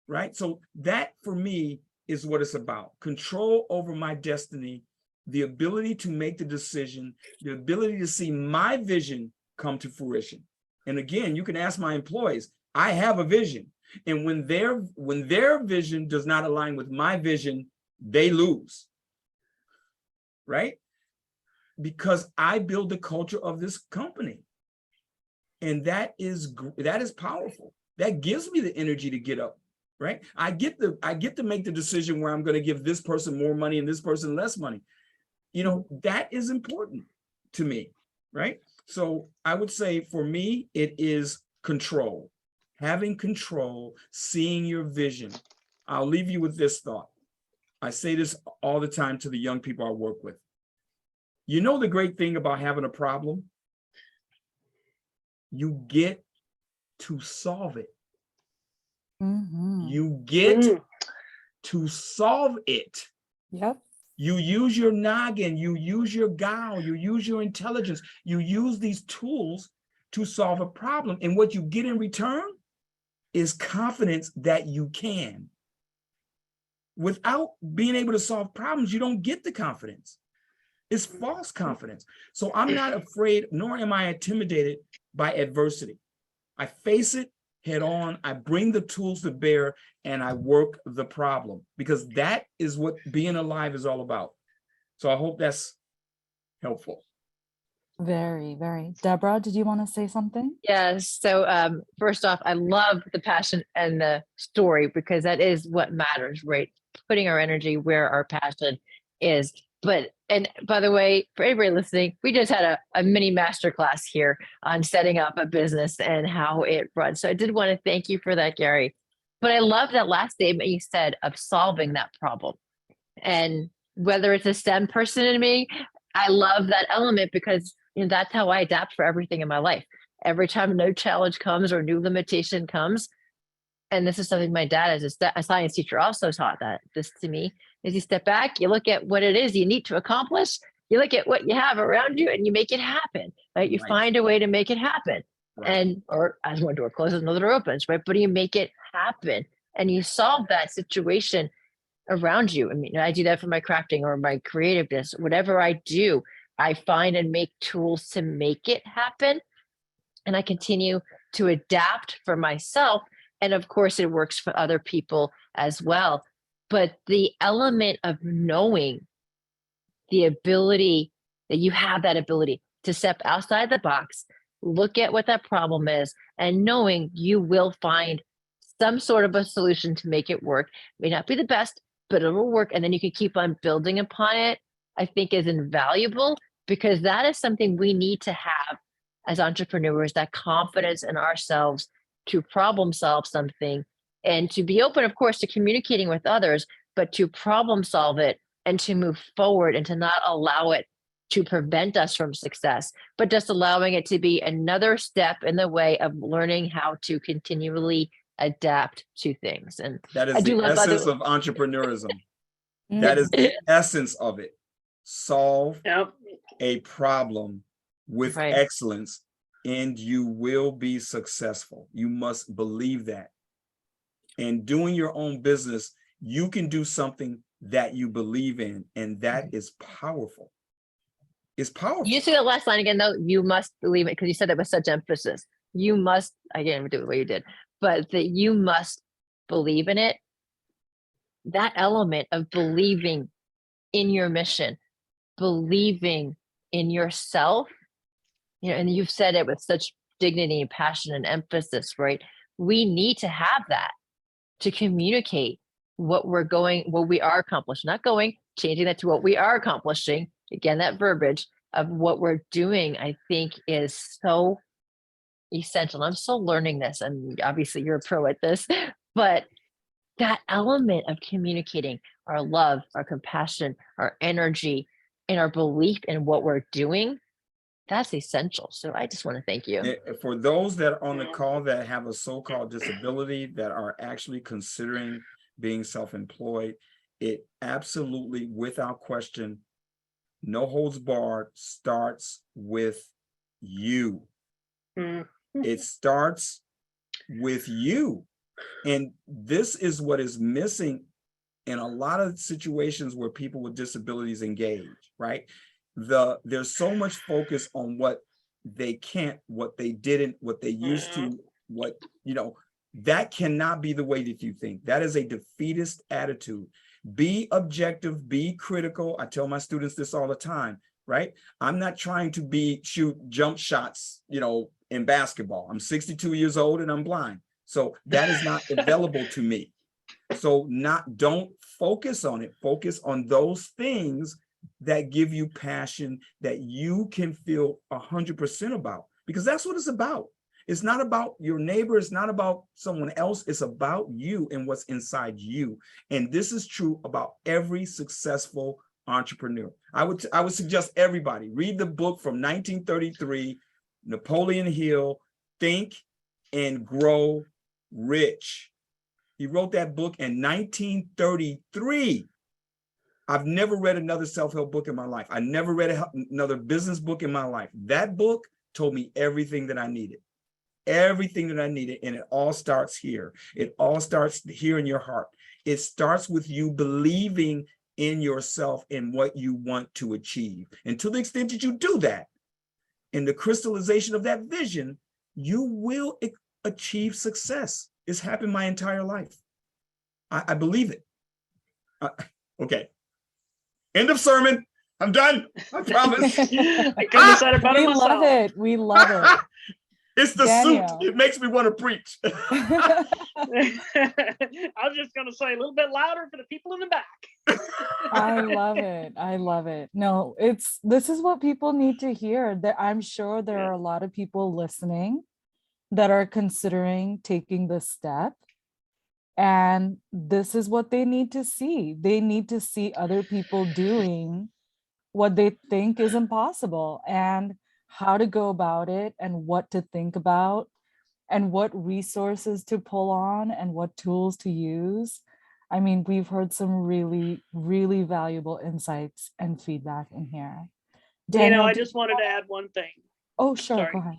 Right? So that for me is what it's about. Control over my destiny, the ability to make the decision, the ability to see my vision come to fruition. And again, you can ask my employees, I have a vision. And when their vision does not align with my vision, they lose. Right? Because I build the culture of this company. And that is powerful. That gives me the energy to get up. Right? I get to make the decision where I'm going to give this person more money and this person less money. You know, that is important to me, right? So I would say for me, it is control, having control, seeing your vision. I'll leave you with this thought. I say this all the time to the young people I work with. You know, the great thing about having a problem, you get to solve it. Mhm. You get to solve it. Yep. You use your noggin, you use your guile, you use your intelligence, you use these tools to solve a problem. And what you get in return is confidence that you can. Without being able to solve problems, you don't get the confidence. It's false confidence. So I'm not afraid, nor am I intimidated by adversity. I face it head on, I bring the tools to bear, and I work the problem, because that is what being alive is all about. So I hope that's helpful. Very, very. Deborah, did you want to say something? Yes. So first off, I love the passion and the story, because that is what matters, right? Putting our energy where our passion is. And by the way, for everybody listening, we just had a mini masterclass here on setting up a business and how it runs. So I did want to thank you for that, Gary. But I love that last statement you said of solving that problem. And whether it's a STEM person in me, I love that element, because that's how I adapt for everything in my life. Every time a new challenge comes or new limitation comes, and this is something my dad as a science teacher also taught this to me, is you step back, you look at what it is you need to accomplish, you look at what you have around you, and you make it happen, right? You find a way to make it happen. Right. Or as one door closes, another door opens, right? But you make it happen. and you solve that situation around you. I mean, I do that for my crafting or my creativeness, whatever I do, I find and make tools to make it happen. And I continue to adapt for myself. And of course, it works for other people as well. But the element of knowing the ability that you have that ability to step outside the box, look at what that problem is, and knowing you will find some sort of a solution to make it work. May not be the best, but it will work. And then you can keep on building upon it, I think is invaluable, because that is something we need to have as entrepreneurs, that confidence in ourselves to problem solve something and to be open, of course, to communicating with others, but to problem solve it and to move forward and to not allow it to prevent us from success, but just allowing it to be another step in the way of learning how to continually adapt to things. And That I is do the love other- essence of entrepreneurism. That is the essence of it. Solve Yep. a problem with Right. excellence and you will be successful. You must believe that. And doing your own business, you can do something that you believe in, and that is powerful. It's powerful. You say that last line again, though. You must believe it, because you said it with such emphasis. You must, again, do it the way you did, but that you must believe in it. That element of believing in your mission, believing in yourself, you know, and you've said it with such dignity and passion and emphasis, right? We need to have that to communicate what we are accomplishing, changing that to what we are accomplishing. Again, that verbiage of what we're doing, I think is so essential. I'm still learning this, and obviously you're a pro at this, but that element of communicating our love, our compassion, our energy, and our belief in what we're doing, that's essential. So I just want to thank you. For those that are on the call that have a so-called disability that are actually considering being self-employed, it absolutely, without question, no holds barred, starts with you. Mm. It starts with you. And this is what is missing in a lot of situations where people with disabilities engage, right? There's so much focus on what they can't, what they didn't, what they used to, what, you know, that cannot be the way that you think. That is a defeatist attitude. Be objective, be critical. I tell my students this all the time, right? I'm not trying to shoot jump shots, you know, in basketball. I'm 62 years old and I'm blind. So that is not available to me. So don't focus on it. Focus on those things that give you passion, that you can feel 100% about, because that's what it's about. It's not about your neighbor. It's not about someone else. It's about you and what's inside you. And this is true about every successful entrepreneur. I would suggest everybody read the book from 1933, Napoleon Hill, Think and Grow Rich. He wrote that book in 1933. I've never read another self-help book in my life. I never read another business book in my life. That book told me everything that I needed. Everything that I needed. And it all starts here. It all starts here in your heart. It starts with you believing in yourself and what you want to achieve. And to the extent that you do that, in the crystallization of that vision, you will achieve success. It's happened my entire life. I believe it. Okay. End of sermon. I'm done. I promise. I couldn't have said it better We myself. love it. We love it. It's the Daniel. suit. It makes me want to preach. I was just going to say a little bit louder for the people in the back. I love it. I love it. No, this is what people need to hear. That I'm sure there are a lot of people listening that are considering taking this step. And this is what they need to see. They need to see other people doing what they think is impossible and how to go about it and what to think about and what resources to pull on and what tools to use. I mean, we've heard some really, really valuable insights and feedback in here. Daniel, I just wanted to add one thing. Oh, sure. sorry. Go ahead.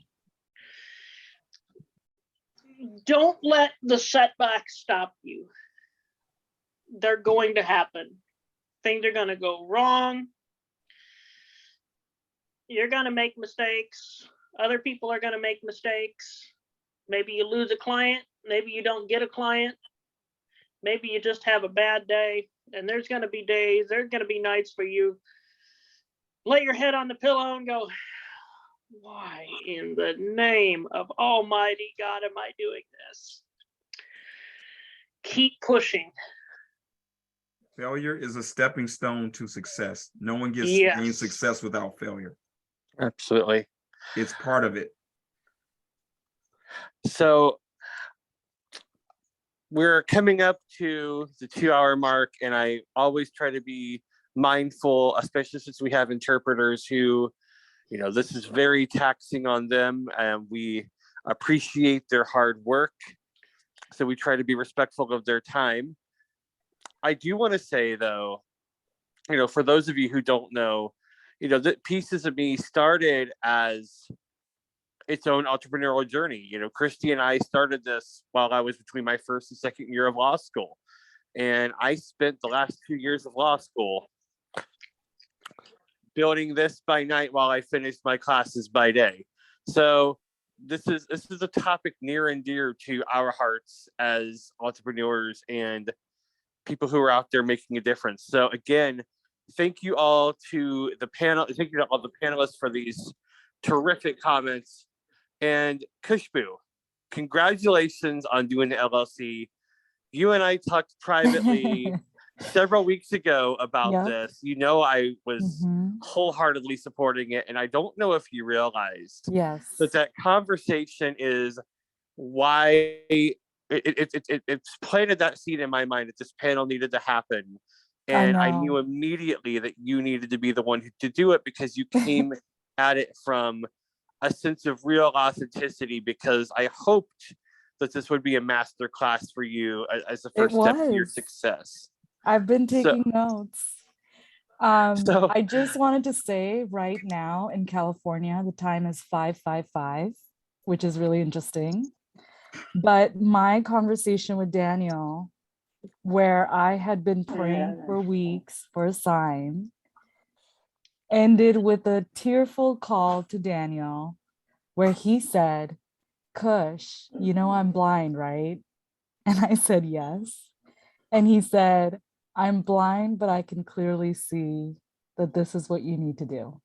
don't let the setbacks stop you. They're going to happen. Things are going to go wrong. You're going to make mistakes. Other people are going to make mistakes. Maybe you lose a client. Maybe you don't get a client. Maybe you just have a bad day. And there's going to be days, there's going to be nights for you. Lay your head on the pillow and go, why in the name of Almighty God am I doing this? Keep pushing. Failure is a stepping stone to success. No one gets Yes. gains success without failure. Absolutely. It's part of it. So we're coming up to the 2-hour mark, and I always try to be mindful, especially since we have interpreters who, you know, this is very taxing on them, and we appreciate their hard work. So we try to be respectful of their time. I do want to say, though, you know, for those of you who don't know, you know, that Pieces of Me started as its own entrepreneurial journey. You know, Christy and I started this while I was between my first and second year of law school. And I spent the last 2 years of law school building this by night while I finished my classes by day. So this is a topic near and dear to our hearts as entrepreneurs and people who are out there making a difference. So again, thank you all to the panel. Thank you to all the panelists for these terrific comments. And Kushbu, congratulations on doing the LLC. You and I talked privately several weeks ago about Yep. this. You know, I was Mhm. wholeheartedly supporting it. And I don't know if you realized Yes. that conversation is why it's planted that seed in my mind that this panel needed to happen. And I knew know. immediately that you needed to be the one to do it, because you came at it from a sense of real authenticity, because I hoped that this would be a master class for you as a It first step to your was. success. I've been So- taking notes. So- I just wanted to say right now in California, the time is 5:55, which is really interesting. But my conversation with Daniel, where I had been praying for weeks for a sign, ended with a tearful call to Daniel, where he said, Kush, you know I'm blind, right? And I said, yes. And he said, I'm blind, but I can clearly see that this is what you need to do.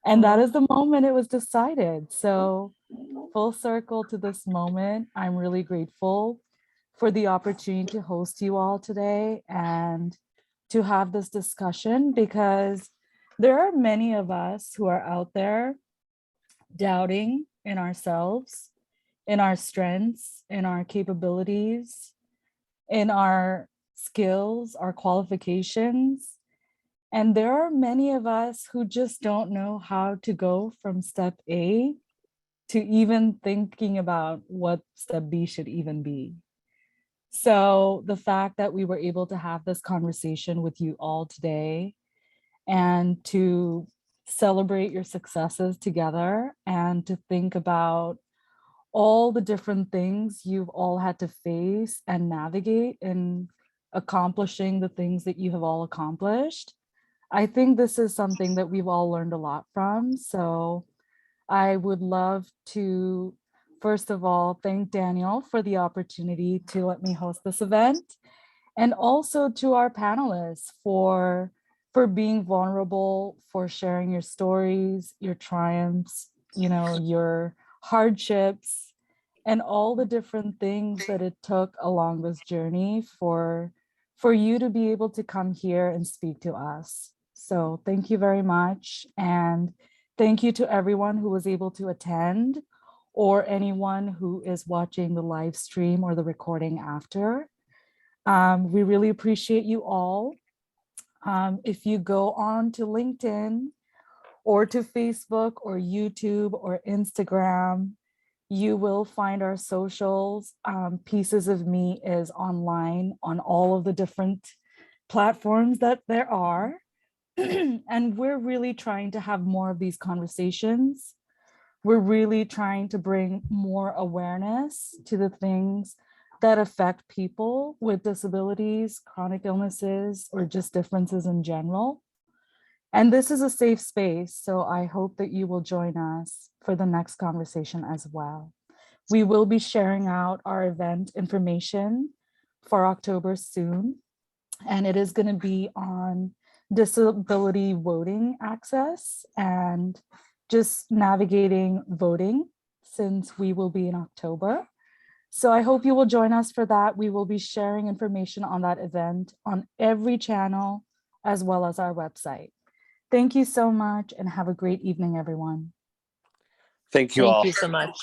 And that is the moment it was decided. So full circle to this moment, I'm really grateful for the opportunity to host you all today and to have this discussion, because there are many of us who are out there doubting in ourselves, in our strengths, in our capabilities, in our skills, our qualifications. And there are many of us who just don't know how to go from step A to even thinking about what step B should even be. So the fact that we were able to have this conversation with you all today and to celebrate your successes together and to think about all the different things you've all had to face and navigate in accomplishing the things that you have all accomplished. I think this is something that we've all learned a lot from. So I would love to, first of all, thank Daniel for the opportunity to let me host this event, and also to our panelists for being vulnerable, for sharing your stories, your triumphs, you know, your hardships, and all the different things that it took along this journey for you to be able to come here and speak to us. So thank you very much. And thank you to everyone who was able to attend, or anyone who is watching the live stream or the recording after. We really appreciate you all. If you go on to LinkedIn or to Facebook or YouTube or Instagram, you will find our socials. Pieces of Me is online on all of the different platforms that there are. And we're really trying to have more of these conversations we're really trying to bring more awareness to the things that affect people with disabilities, chronic illnesses, or just differences in general. And this is a safe space, so I hope that you will join us for the next conversation as well. We will be sharing out our event information for October soon, and it is going to be on disability voting access and just navigating voting, since we will be in October. So I hope you will join us for that. We will be sharing information on that event on every channel as well as our website. Thank you so much and have a great evening, everyone. Thank you all. Thank you so much.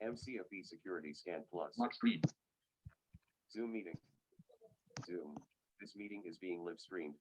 MCFE Security Scan Plus. Zoom meeting. Zoom. This meeting is being live streamed.